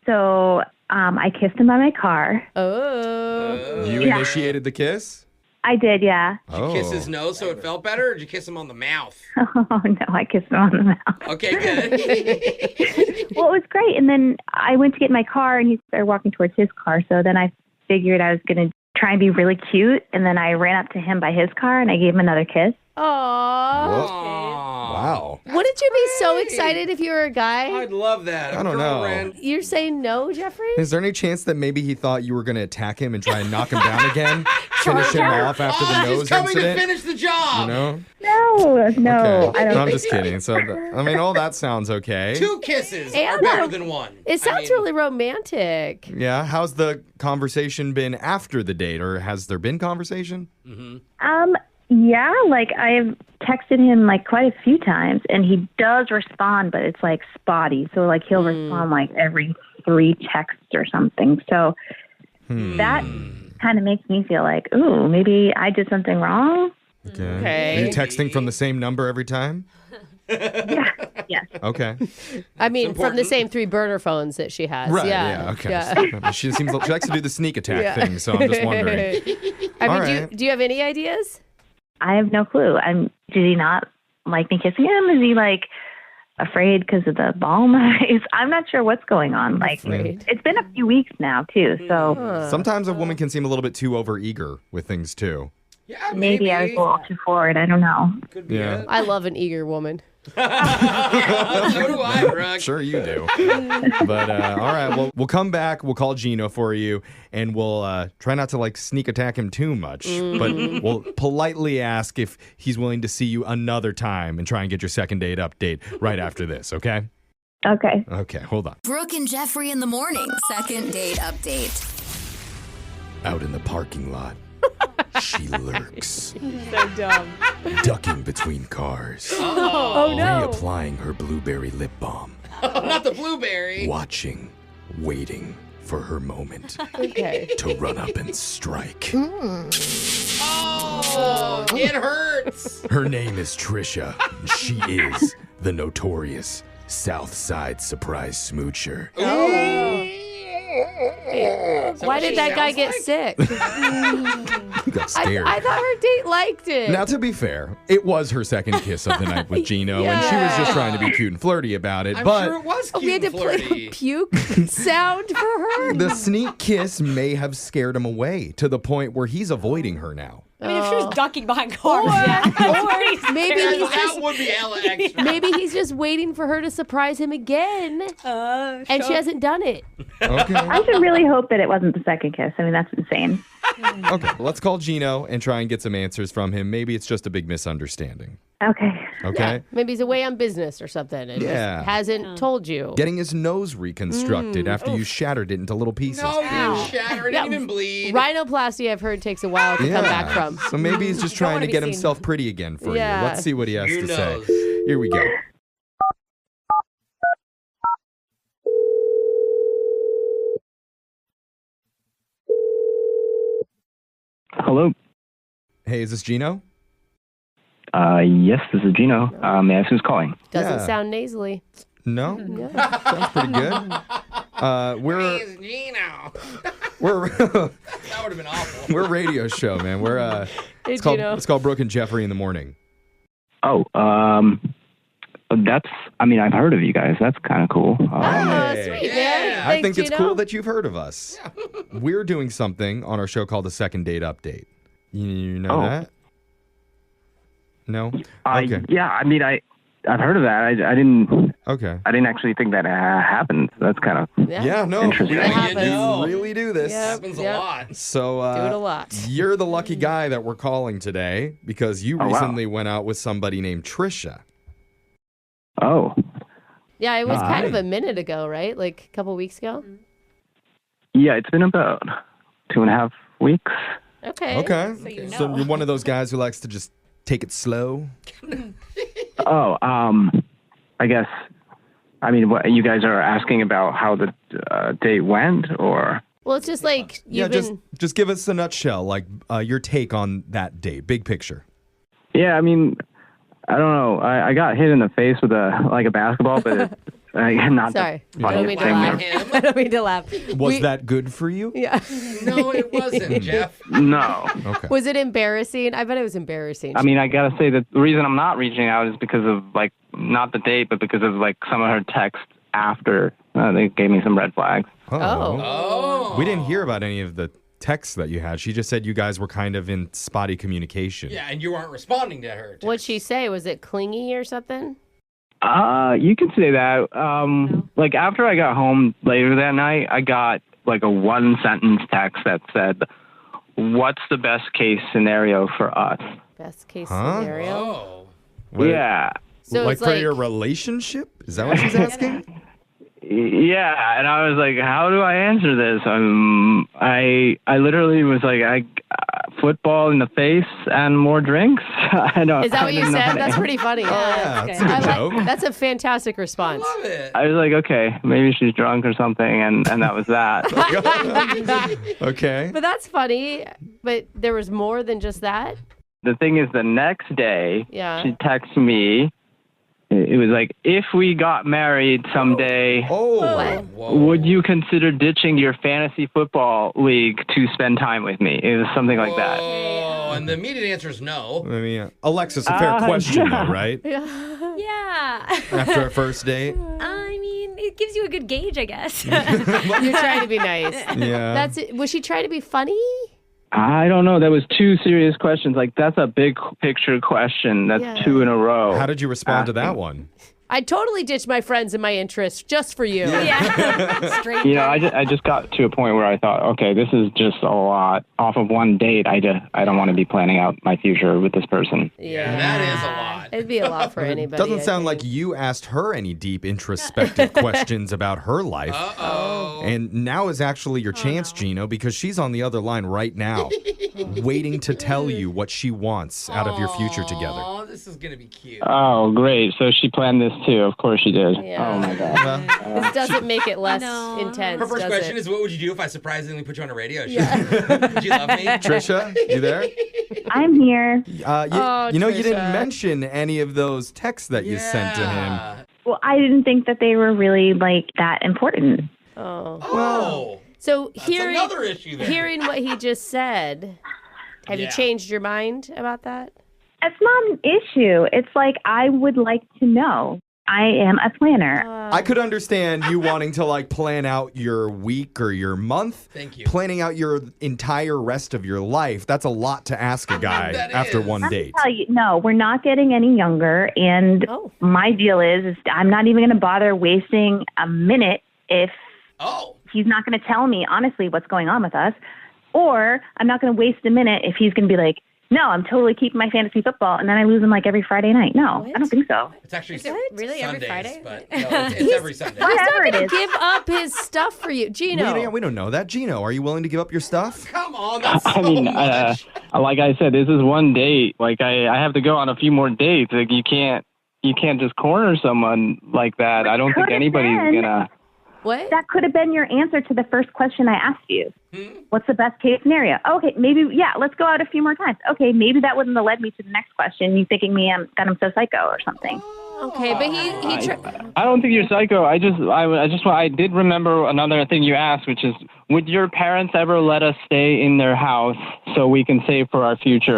So I kissed him by my car. Oh. You initiated the kiss? I did, yeah. Did you kiss his nose so it felt better, or did you kiss him on the mouth? Oh, no, I kissed him on the mouth. Okay, good. Well, it was great. And then I went to get in my car, and he started walking towards his car. So then I figured I was going to try and be really cute. And then I ran up to him by his car, and I gave him another kiss. Aww. Wow. Wouldn't you be so excited if you were a guy? I'd love that. I don't know. You're saying no, Jeffrey? Is there any chance that maybe he thought you were going to attack him and try and knock him down again? Finish him off after the nose he's coming incident? to finish the job. You know? No, Okay. I don't No, I'm think just kidding. So, all that sounds okay. 2 kisses are And better than 1. It sounds really romantic. Yeah. How's the conversation been after the date, or has there been conversation? Yeah, I've texted him quite a few times, and he does respond, but it's spotty. So he'll respond every 3 texts or something. So that kind of makes me feel ooh, maybe I did something wrong. Okay. Are you texting from the same number every time? Yes. Okay. I mean, from the same 3 burner phones that she has. Right. Yeah. Okay. Yeah. She likes to do the sneak attack Yeah. thing, so I'm just wondering. I mean, do you have any ideas? I have no clue. Did he not like me kissing him? Is he afraid because of the ball in my eyes? I'm not sure what's going on. It's been a few weeks now too. So Sometimes a woman can seem a little bit too overeager with things too. Yeah, maybe I was a little too forward. I don't know. Could be Yeah. it. I love an eager woman. So do I, Brooke. Sure you do. But all right, well, we'll come back. We'll call Gino for you, and we'll try not to sneak attack him too much. But we'll politely ask if he's willing to see you another time and try and get your second date update right after this. Okay? Okay. Okay. Hold on. Brooke and Jeffrey in the morning. Second date update. Out in the parking lot, she lurks, So dumb. ducking between cars, Oh, no. reapplying her blueberry lip balm, Not the blueberry. watching, waiting for her moment Okay. to run up and strike. Oh, it hurts. Her name is Trisha. And she is the notorious Southside Surprise Smoocher. Why did that guy get sick? You got scared. I thought her date liked it. Now, to be fair, it was her second kiss of the night with Gino, and she was just trying to be cute and flirty about it. I'm but sure it was cute we had to and play flirty. a puke sound for her. the sneak kiss may have scared him away to the point where he's avoiding her now. I mean, if she was ducking behind cars, Or maybe Yeah, he's that just would be hella extra. maybe he's just waiting for her to surprise him again, and she hasn't done it. Okay. I should really hope that it wasn't the second kiss. I mean, that's insane. Okay, let's call Gino and try and get some answers from him. Maybe it's just a big misunderstanding. Okay. Okay? Maybe he's away on business or something and Yeah. just hasn't told you. Getting his nose reconstructed after you shattered it into little pieces. No, you didn't shatter it. It didn't even bleed. Rhinoplasty, I've heard, takes a while to come back from. So maybe he's just Don't trying wanna to be get seen. himself pretty again for Yeah. you. Let's see what he has Who to knows? say. Here we go. Hello. Hey, is this Gino? Yes, this is Gino. May I ask who's calling? Doesn't Yeah. sound nasally. No? Yeah. Sounds pretty good. We're Gino. we're That would have been awful. we're a radio show, man. We're Hey, it's called Gino. Brooke and Jeffrey in the Morning. Oh, I've heard of you guys. That's kind of cool. Oh, sweet, man. I think Thanks, it's Gino. cool that you've heard of us. We're doing something on our show called the Second Date Update. You know that? No? Okay. Yeah, I've heard of that. I didn't. Okay. I didn't actually think that happened. That's kind of interesting. We really do this. Happens a lot. So Do it a lot. You're the lucky guy that we're calling today because you Oh, wow. recently went out with somebody named Trisha. Oh. Yeah, it was kind of a minute ago, right? Like a couple weeks ago. Yeah, it's been about 2.5 weeks. Okay. Okay. So you So you're one of those guys who likes to just take it slow? Oh, I guess. What you guys are asking about how the date went, or? Well, it's just like you've been. Just give us a nutshell, like your take on that date, big picture. Yeah, I don't know. I got hit in the face with a basketball, but not Sorry. the I don't mean funniest to thing laugh. I don't mean to laugh. Was that good for you? Yeah. No, it wasn't, Jeff. No. Okay. Was it embarrassing? I bet it was embarrassing. I gotta say that the reason I'm not reaching out is because of not the date, but because of some of her texts after. They gave me some red flags. Oh. We didn't hear about any of the texts that you had. She just said you guys were kind of in spotty communication. Yeah, and you aren't responding to her. What'd she say? Was it clingy or something? You can say that. After I got home later that night, I got a 1-sentence text that said, "What's the best case scenario for us?" Best case Huh? scenario. Yeah. So like it's for like- your relationship? Is that what she's asking? Yeah, and I was like, "How do I answer this?" I literally was like, football in the face and more drinks. I don't. Is that what you I didn't know how said? to That's answer. pretty funny. yeah, that's a good joke. That's a fantastic response. I was like, okay, maybe she's drunk or something, and that was that. Okay. But that's funny. But there was more than just that. The thing is, the next day, Yeah. she texted me. It was like, if we got married someday, would you consider ditching your fantasy football league to spend time with me? It was something like that. Oh, and the immediate answer is no. Alexis, a fair question, though, right? Yeah. After a first date? I mean, it gives you a good gauge, I guess. You're trying to be nice. Yeah. That's it. Was she trying to be funny? I don't know. That was 2 serious questions. That's a big picture question. That's Yeah. 2 in a row. How did you respond to that one? I totally ditched my friends and my interests just for you. I just got to a point where I thought, okay, this is just a lot. Off of one date, I don't want to be planning out my future with this person. Yeah, that is a lot. It'd be a lot for anybody. Doesn't sound like you asked her any deep introspective questions about her life. Uh-oh. And now is actually your chance, Gino, because she's on the other line right now, waiting to tell you what she wants out of your future together. Oh, this is gonna be cute. Oh, great. So she planned this too. Of course she did. Yeah. Oh, my God. This doesn't make it less intense. Her first does question it? is, what would you do if I surprisingly put you on a radio show? Would you love me? Trisha, you there? I'm here. Oh, you didn't Trisha. mention any of those texts that you sent to him. Well, I didn't think that they were really that important. Oh. Oh. So That's hearing another issue there. hearing what he just said, have you Yeah. changed your mind about that? It's not an issue. It's I would like to know. I am a planner. I could understand you wanting to plan out your week or your month. Thank you. Planning out your entire rest of your life. That's a lot to ask a guy after one Let me date. tell you, no, we're not getting any younger. And my deal is I'm not even going to bother wasting a minute if he's not going to tell me honestly what's going on with us. Or I'm not going to waste a minute if he's going to be like, no, I'm totally keeping my fantasy football, and then I lose him every Friday night. No, I don't think so. It's actually really every Sundays, Friday? but no, it's every Sunday. He's not Whatever it going is. to give up his stuff for you, Gino. We don't know that. Gino, are you willing to give up your stuff? Come on, that's I mean, like I said, this is one date. I have to go on a few more dates. You can't just corner someone like that. I don't think Could've anybody's been. gonna. What? That could have been your answer to the first question I asked you. What's the best case scenario? Okay, maybe, let's go out a few more times. Okay, maybe that wouldn't have led me to the next question. You thinking me that I'm so psycho or something. Okay, but I don't think you're psycho. I did remember another thing you asked, which is, would your parents ever let us stay in their house so we can save for our future?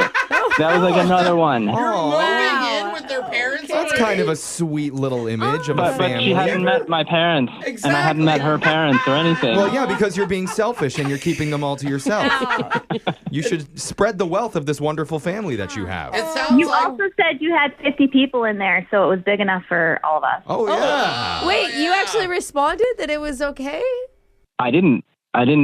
That was like another one. Moving in with their parents. That's kind of a sweet little image of a family. But she hadn't met my parents, and I hadn't met her parents or anything. Well, yeah, because you're being selfish and you're keeping them all to yourself. You should spread the wealth of this wonderful family that you have. You also said you had 50 people in there, so it was big enough for all of us. Oh, yeah. Wait, you actually responded that it was okay? I didn't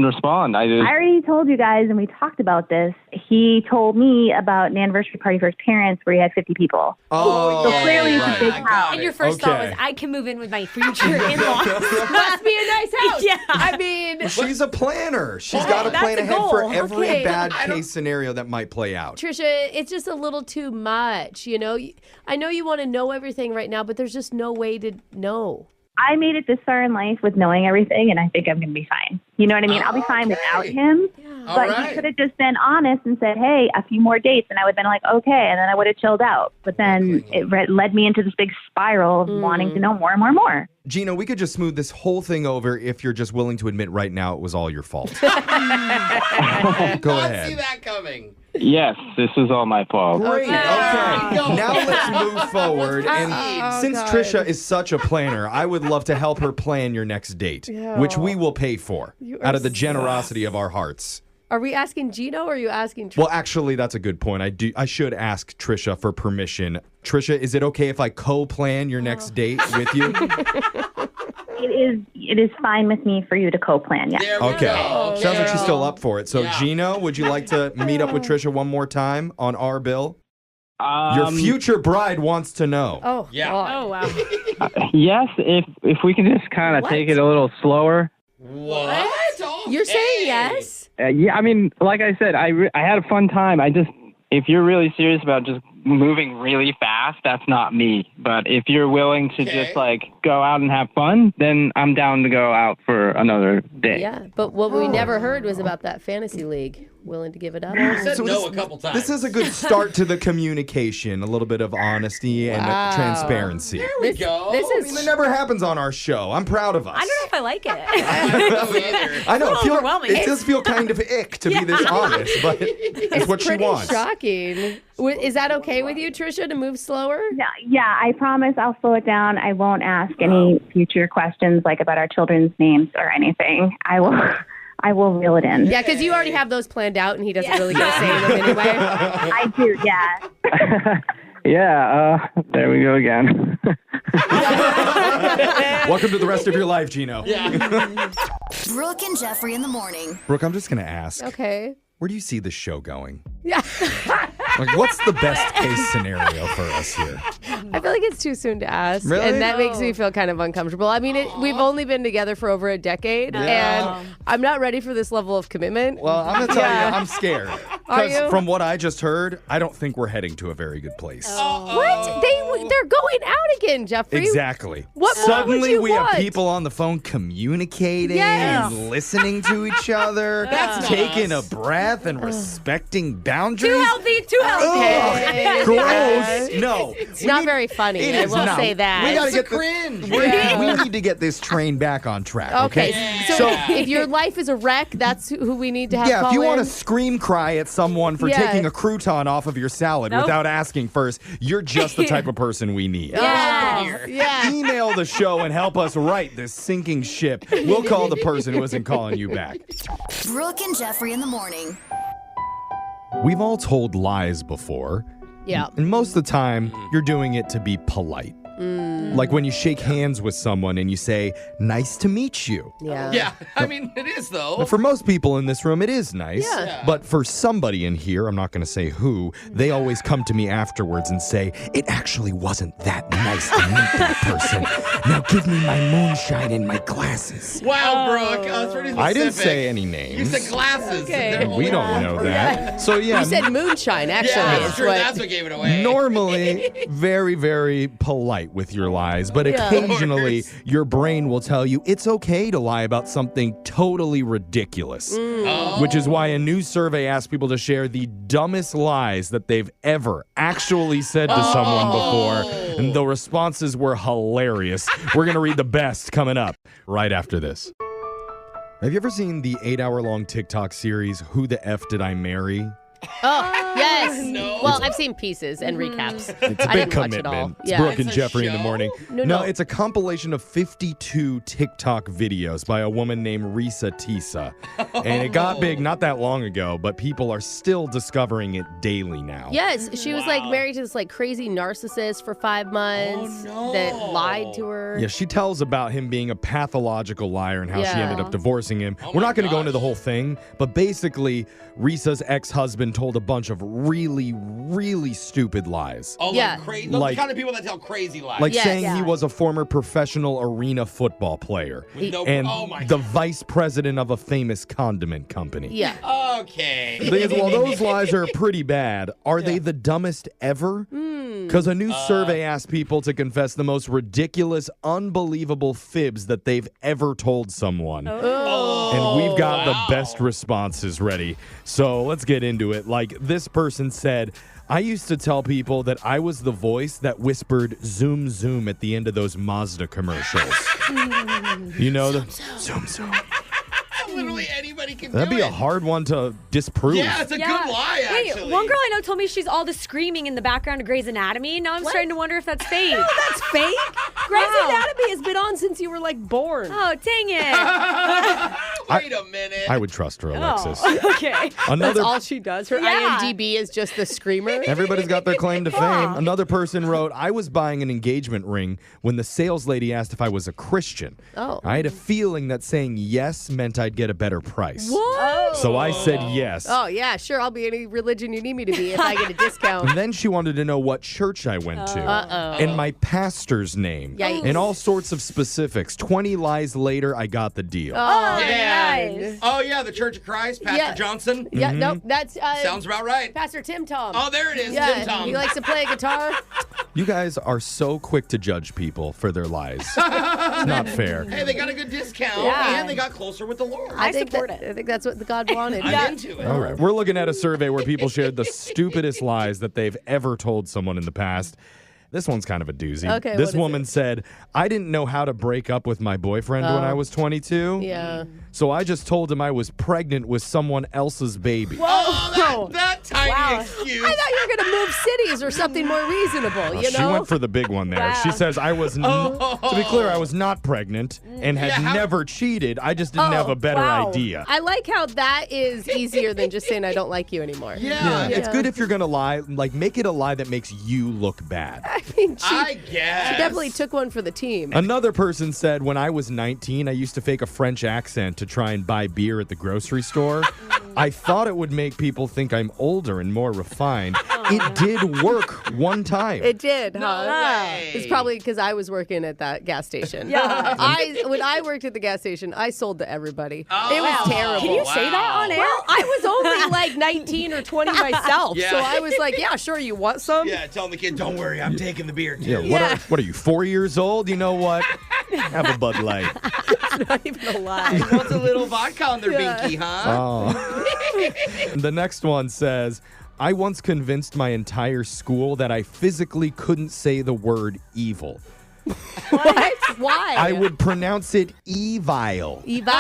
respond. I already told you guys, and we talked about this. He told me about an anniversary party for his parents where he had 50 people. Oh, so clearly it's a big house. And your first thought was, I can move in with my future in-laws. Must be a nice house. Yeah. I mean, She's a planner. She's got to plan that's a ahead goal. for every Okay. bad case scenario that might play out. Trisha, it's just a little too much, you know? I know you want to know everything right now, but there's just no way to know. I made it this far in life with knowing everything, and I think I'm going to be fine. You know what I mean? I'll be fine without him. All But right. he could have just been honest and said, hey, a few more dates, and I would have been like, okay, and then I would have chilled out. But then it led me into this big spiral of wanting to know more and more and more. Gino, we could just smooth this whole thing over if you're just willing to admit right now it was all your fault. Go ahead. See that coming. Yes, this was all my fault. Great. Okay. Go. Now let's move forward. And since God. Trisha is such a planner, I would love to help her plan your next date, which we will pay for are out of the generosity of our hearts. Are we asking Gino or are you asking Trisha? Well, actually, that's a good point. I should ask Trisha for permission. Trisha, is it okay if I co-plan your next date with you? It is fine with me for you to co-plan, yeah. There we Okay. go. Sounds like she's still up for it. So, Yeah. Gino, would you like to meet up with Trisha one more time on our bill? Um, Your future bride wants to know. Oh, Yeah. God. Oh, wow. Yes, if we can just kind of take it a little slower. What? You're saying yes? Yeah, I mean, like I said, I had a fun time. If you're really serious about just moving really fast, that's not me. But if you're willing to just like go out and have fun, then I'm down to go out for another day. Yeah, but what we never heard was about that fantasy league. Willing to give it up? Said no a couple times. This is a good start to the communication, a little bit of honesty and transparency. There we go. This I mean, it never happens on our show. I'm proud of us. I don't know if I like it. I know. It's a little overwhelming. It does feel kind of ick to be this honest, but it's what she pretty wants. shocking. Is that okay with you, Trisha, to move slower? Yeah, I promise I'll slow it down. I won't ask any future questions like about our children's names or anything. I will reel it in. Yeah, because you already have those planned out, and he doesn't really get to say them anyway. I do, yeah. Yeah, there we go again. Welcome to the rest of your life, Gino. Brooke and Jeffrey in the morning. Brooke, I'm just going to ask. Okay. Where do you see this show going? Yeah. Like, what's the best case scenario for us here? I feel like it's too soon to ask. Really? And that makes me feel kind of uncomfortable. I mean, we've only been together for over a decade, and I'm not ready for this level of commitment. Well, I'm going to tell you, I'm scared. Are you? Because from what I just heard, I don't think we're heading to a very good place. What? They're going out again, Jeffrey. Exactly. What more Suddenly would you we want? have people on the phone communicating Yes. and listening to each other, That's taking us. a breath and respecting boundaries. Too healthy, too healthy. Okay. Gross. No. It's not very funny. It I is will not. say that. We gotta It's a get the- cringe. We need to get this train back on track. Okay. So if your life is a wreck, that's who we need to have Yeah, call if you want in? to scream cry at someone for Yeah. taking a crouton off of your salad Nope. without asking first, you're just the type of person we need. Yes. Yeah. Email the show and help us right this sinking ship. We'll call the person who isn't calling you back. Brooke and Jeffrey in the morning. We've all told lies before. Yeah. And most of the time, you're doing it to be polite. Like when you shake hands with someone and you say, "Nice to meet you." Yeah. Yeah, I mean, it is, though. But for most people in this room, it is nice. Yeah. But for somebody in here, I'm not going to say who, they always come to me afterwards and say, "It actually wasn't that nice to meet that person. Now give me my moonshine and my glasses." Wow, Brooke. That's pretty specific. I didn't say any You names. said glasses. Okay. They're We don't only- know that. So yeah, You said moonshine, actually. Yeah, is that's true. what- That's what gave it away. normally very, very polite. right with your lies, but Yeah. occasionally your brain will tell you it's okay to lie about something totally ridiculous. Which is why a new survey asked people to share the dumbest lies that they've ever actually said to someone before. And the responses were hilarious. We're going to read the best coming up right after this. Have you ever seen the 8-hour-long TikTok series, Who the F Did I Marry? Oh, yes. Well, I've seen pieces and recaps. It's a I big didn't watch it all. commitment. It's Brooke and Jeffrey in the morning. No. It's a compilation of 52 TikTok videos by a woman named Risa Tisa. And it got big not that long ago, but people are still discovering it daily now. Yes, she was like married to this like crazy narcissist for 5 months that lied to her. Yeah, she tells about him being a pathological liar and how she Yeah. ended up divorcing him. We're not going to go into the whole thing, but basically, Risa's ex-husband told a bunch of really, really stupid lies. Oh, Yeah. like crazy. Those are the kind of people that tell crazy lies. Like saying he was a former professional arena football player and the vice president of a famous condiment company. Yeah. Okay. The thing is, while those lies are pretty bad, are they the dumbest ever? Because a new survey asked people to confess the most ridiculous, unbelievable fibs that they've ever told someone. And we've got the best responses ready. So let's get into it. Like this person said, I used to tell people that I was the voice that whispered zoom, zoom at the end of those Mazda commercials. You know, the zoom, zoom. Literally anybody can That'd do be it. a hard one to disprove. Yeah, it's a good lie, actually. Wait, one girl I know told me she's all the screaming in the background of Grey's Anatomy. Now I'm starting to wonder if that's fake. No, that's fake. Grey's Anatomy has been on since you were like born. Oh, dang it. Wait a minute. I would trust her, Alexis. Oh, okay. That's all she does. Her Yeah. IMDb is just the screamer. Everybody's got their claim to fame. Another person wrote, I was buying an engagement ring when the sales lady asked if I was a Christian. Oh. I had a feeling that saying yes meant I'd get a better price. What? So I said yes. Oh, yeah, sure. I'll be any religion you need me to be if I get a discount. And then she wanted to know what church I went to. Uh-oh. And my pastor's name. Yikes. And all sorts of specifics. 20 lies later, I got the deal. Oh, yeah. nice. Oh, yeah, the Church of Christ, Pastor Johnson. Yeah, Mm-hmm. nope, that's... Sounds about right. Pastor Tim Tom. Oh, there it is, yeah, Tim Tom. He likes to play guitar. You guys are so quick to judge people for their lies. It's not fair. Hey, they got a good discount, Yeah. and they got closer with the Lord. I support it. I think that's what God wanted. I'm into it. All right. We're looking at a survey where people shared the stupidest lies that they've ever told someone in the past. This one's kind of a doozy. Okay, this what is woman said, I didn't know how to break up with my boyfriend when I was 22. Yeah. So I just told him I was pregnant with someone else's baby. Oh, that tiny excuse. I thought you were going to move cities or something more reasonable, you She know? went for the big one there. Wow. She says, I was, to be clear, I was not pregnant and had never cheated. I just didn't have a better idea. I like how that is easier than just saying I don't like you anymore. Yeah, it's good if you're going to lie. Like, make it a lie that makes you look bad. I mean, I guess. She definitely took one for the team. Another person said, when I was 19, I used to fake a French accent to try and buy beer at the grocery store. I thought it would make people think I'm older and more refined. It did work one time. It did, huh? way. It's probably because I was working at that gas station. Yeah. When I worked at the gas station, I sold to everybody. Oh, it was terrible. Can you say that on air? Well, I was only like 19 or 20 myself, Yeah. so I was like, yeah, sure, you want some? Yeah, telling the kid, don't worry, I'm taking the beer, too. Yeah, what are you, 4 years old? You know what? Have a Bud Light. It's not even a lie. Wants a little vodka on their binky, huh? Oh. The next one says, I once convinced my entire school that I physically couldn't say the word evil. What? Why? I would pronounce it evil. Evil.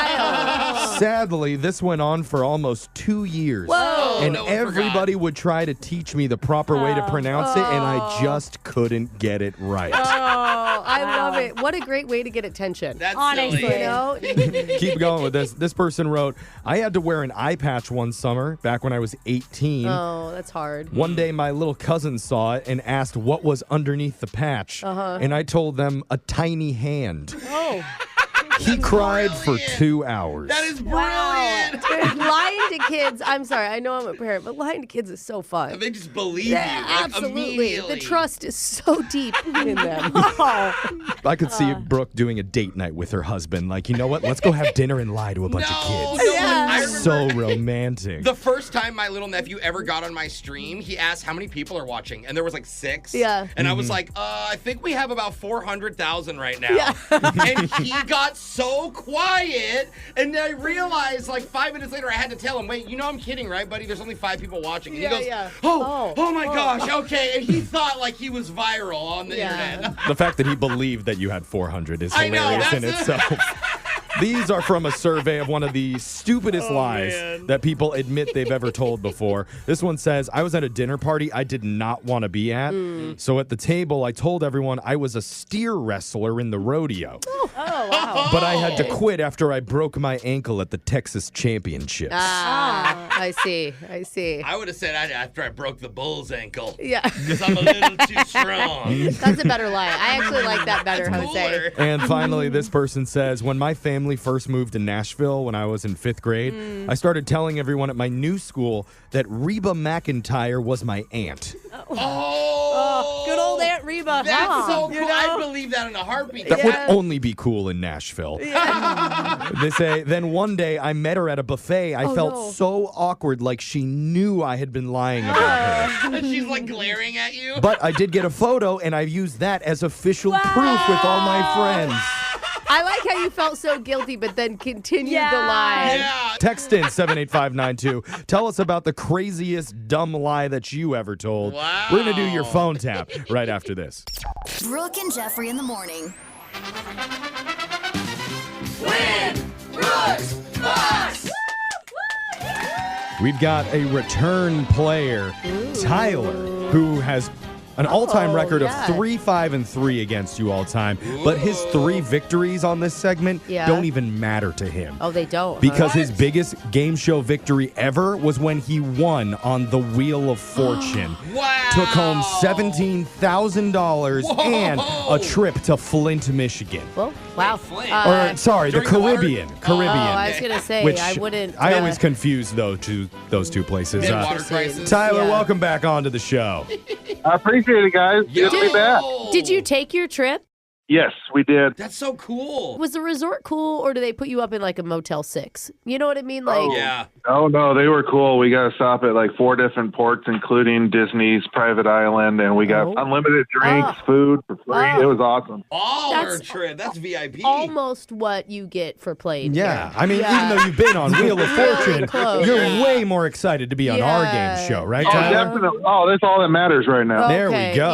Sadly, this went on for almost 2 years. Whoa. And no one everybody would try to teach me the proper way to pronounce it, and I just couldn't get it right. Oh, I love it. What a great way to get attention. That's Honestly. silly. You know? Keep going with this. This person wrote, I had to wear an eye patch one summer back when I was 18. Oh, that's hard. One day, my little cousin saw it and asked what was underneath the patch. And I told them a tiny hand. Oh. He cried for 2 hours. That is brilliant. Dude, lying to kids, I'm sorry, I know I'm a parent, but lying to kids is so fun. They just believe Yeah, you. Like, absolutely. immediately. The trust is so deep in them. I could see Brooke doing a date night with her husband. Like, you know what? Let's go have dinner and lie to a bunch of kids. No, I remember So romantic. the first time my little nephew ever got on my stream, he asked how many people are watching, and there was like 6. Yeah. And I was like, I think we have about 400,000 right now. Yeah. And he got so quiet, and I realized like 5 minutes later I had to tell him, wait, you know I'm kidding, right, buddy? There's only 5 people watching. And he goes, oh my gosh, okay. And he thought like he was viral on the internet. The fact that he believed that you had 400 is I know, hilarious in that's itself. These are from a survey of one of the stupidest lies that people admit they've ever told before. This one says, I was at a dinner party I did not want to be at. So at the table, I told everyone I was a steer wrestler in the rodeo. Oh, wow. But I had to quit after I broke my ankle at the Texas Championships. I see. I would have said after I broke the bull's ankle. Yeah. Because I'm a little too strong. That's a better lie. I actually like that better, Jose. And finally, this person says, when my family first moved to Nashville when I was in 5th grade, I started telling everyone at my new school that Reba McEntire was my aunt. Oh, good old Aunt Reba. That's so cool. You know? I'd believe that in a heartbeat. That would only be cool in Nashville. They say, then one day I met her at a buffet. I felt so awkward, like she knew I had been lying about her. And she's like glaring at you. But I did get a photo, and I used that as official proof with all my friends. I like how you felt so guilty, but then continued the lie. Text in 78592. Tell us about the craziest dumb lie that you ever told. Wow. We're going to do your phone tap right after this. Brooke and Jeffrey in the morning. Win Brooks Box! We've got a return player, Tyler, who has an all-time record of 3-5-3 against you all time. But his 3 victories on this segment don't even matter to him. Oh, they don't. Because his biggest game show victory ever was when he won on the Wheel of Fortune. Wow. Took home $17,000 and a trip to Flint, Michigan. Well, wow. Or, sorry, the Caribbean. Oh, I was going to say, Which I wouldn't. I always confuse those two places. Water crisis. Tyler, welcome back onto the show. I appreciate it, guys. Good to be back. Did you take your trip? Yes, we did. That's so cool. Was the resort cool, or do they put you up in like a Motel 6? You know what I mean? Like, Oh, no, they were cool. We got to stop at like 4 different ports, including Disney's private island, and we got unlimited drinks, food for free. It was awesome. Baller trip. That's VIP. almost what you get for playing. Yeah, here. I mean, even though you've been on Wheel of Fortune, close. you're way more excited to be on our game show, right, Oh, Tyler? definitely. Oh, that's all that matters right now. There we Okay, go.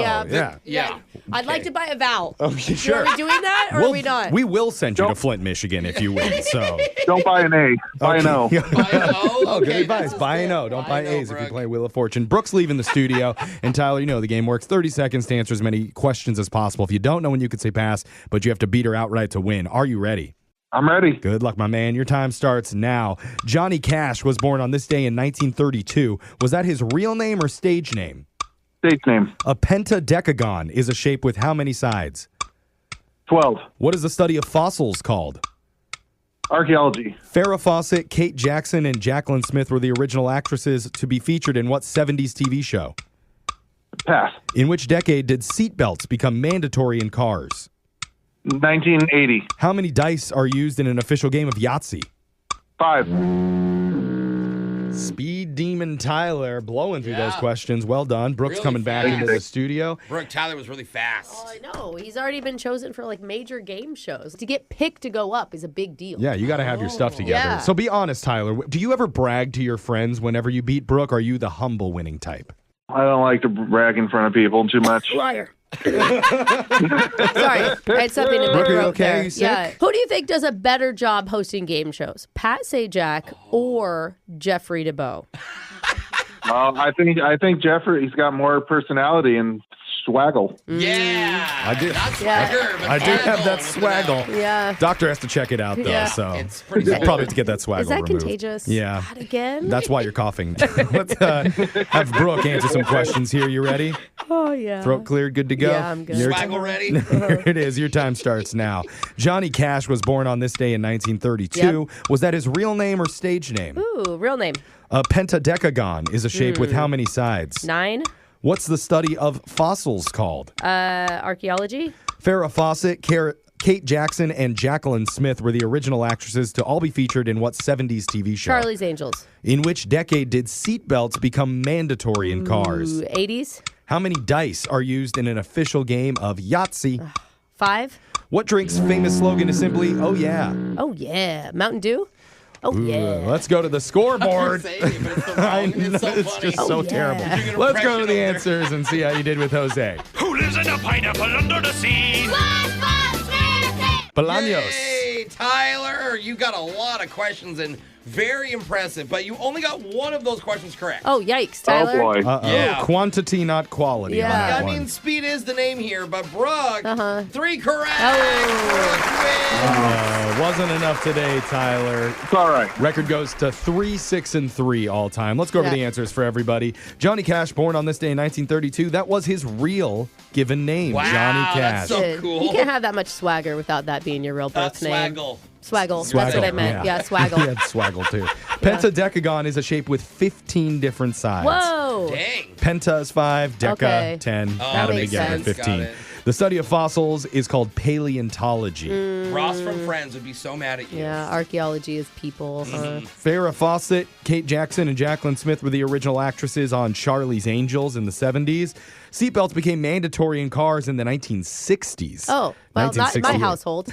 yeah. I'd like to buy a vowel. Okay, sure. Are we doing that, or are we not? We will send you to Flint, Michigan if you win. So Don't buy an A. Buy an O. Oh, good advice. Buy an O. Don't buy A's if you play Wheel of Fortune. Brooke's leaving the studio. And Tyler, you know the game works. 30 seconds to answer as many questions as possible. If you don't know when you could say pass, but you have to beat her outright to win. Are you ready? I'm ready. Good luck, my man. Your time starts now. Johnny Cash was born on this day in 1932. Was that his real name or stage name? Stage name. A pentadecagon is a shape with how many sides? 12. What is the study of fossils called? Archaeology. Farrah Fawcett, Kate Jackson, and Jacqueline Smith were the original actresses to be featured in what 70s TV show? Pass. In which decade did seatbelts become mandatory in cars? 1980. How many dice are used in an official game of Yahtzee? 5. Speed Demon Tyler blowing through those questions. Well done. Brooke's coming back into the studio. Brooke, Tyler was really fast. Oh, I know. He's already been chosen for like major game shows. To get picked to go up is a big deal. Yeah, you got to have your stuff together. Yeah. So be honest, Tyler. Do you ever brag to your friends whenever you beat Brooke? Or are you the humble winning type? I don't like to brag in front of people too much. Liar. Sorry, I had something in my Brooke, are you throat okay? there. You sick? Yeah. Who do you think does a better job hosting game shows, Pat Sajak or Jeffrey DeBow? Well, I think Jeffrey, he's got more personality and swaggle. Yeah. I do. Not swagger, but I do have that swaggle. swaggle. Yeah. Doctor has to check it out, though, Yeah. so It's pretty you cool. probably have to get that swaggle Is that removed. contagious? Yeah. God, again? That's why you're coughing. Let's have Brooke answer some questions here. You ready? Oh, yeah. Throat cleared, good to go? Yeah, I'm good. Swaggle ready? Here it is. Your time starts now. Johnny Cash was born on this day in 1932. Was that his real name or stage name? Ooh, real name. A pentadecagon is a shape with how many sides? 9. What's the study of fossils called? Archaeology. Farrah Fawcett, Kate Jackson, and Jacqueline Smith were the original actresses to all be featured in what 70s TV show? Charlie's Angels. In which decade did seatbelts become mandatory in cars? Ooh, 80s. How many dice are used in an official game of Yahtzee? 5. What drink's famous slogan is simply, oh yeah? Oh, yeah. Mountain Dew? Oh, Ooh, yeah. Let's go to the scoreboard. I know, it's just so Oh, yeah. terrible. Let's go to the answers and see how you did with Jose. Who lives in a pineapple under the sea? Bolaños. Hey, Tyler, you got a lot of questions and very impressive, but you only got one of those questions correct. Oh, yikes, Tyler. Oh, boy. Yeah. Quantity, not quality. Yeah. On that I one. mean, speed is the name here, but Brooke, 3 correct. Wasn't enough today, Tyler. It's all right. Record goes to 3, 6, and 3 all time. Let's go over Yeah. the answers for everybody. Johnny Cash, born on this day in 1932. That was his real given name, Wow, Johnny that's Cash. so Good. cool. You can't have that much swagger without that being your real birth name. Swaggle. Swaggle. That's what I meant. Yeah, swaggle. He had swaggle, too. Pentadecagon is a shape with 15 different sides. Whoa. Dang. Penta is 5, deca, Okay. 10, Oh, add them makes together, sense. 15. Got it. The study of fossils is called paleontology. Ross from Friends would be so mad at you. Yeah, archaeology is people. Farrah Fawcett, Kate Jackson, and Jacqueline Smith were the original actresses on Charlie's Angels in the 70s. Seatbelts became mandatory in cars in the 1960s. Oh, well, not in my 1968. household.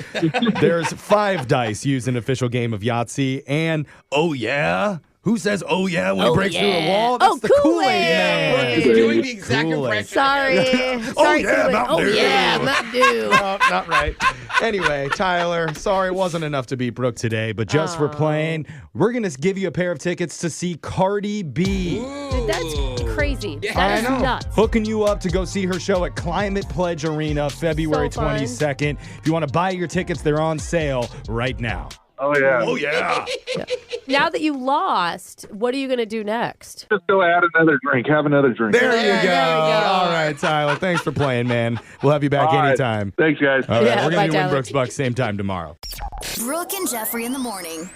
There's 5 dice used in official game of Yahtzee, and oh yeah? Who says oh yeah when he breaks through a wall? That's the Kool-Aid Man. Brooke is doing the exact Kool-Aid. impression. Sorry. Oh, Sorry, yeah, Kool-Aid. Mountain Oh, Dew. yeah, Mountain Dew. No, not right. Anyway, Tyler, sorry it wasn't enough to beat Brooke today, but just for playing, we're going to give you a pair of tickets to see Cardi B. Dude, that's crazy. Yeah. That is I know. nuts. Hooking you up to go see her show at Climate Pledge Arena February So fun. 22nd. If you want to buy your tickets, they're on sale right now. Oh, yeah. Oh, yeah. Now that you lost, what are you going to do next? Just go add another drink. Have another drink. There you go. there we go. All right, Tyler. Thanks for playing, man. We'll have you back All right. anytime. Thanks, guys. All right, Yeah, we're bye, going to do Win Tyler. Brooks Bucks same time tomorrow. Brooke and Jeffrey in the morning.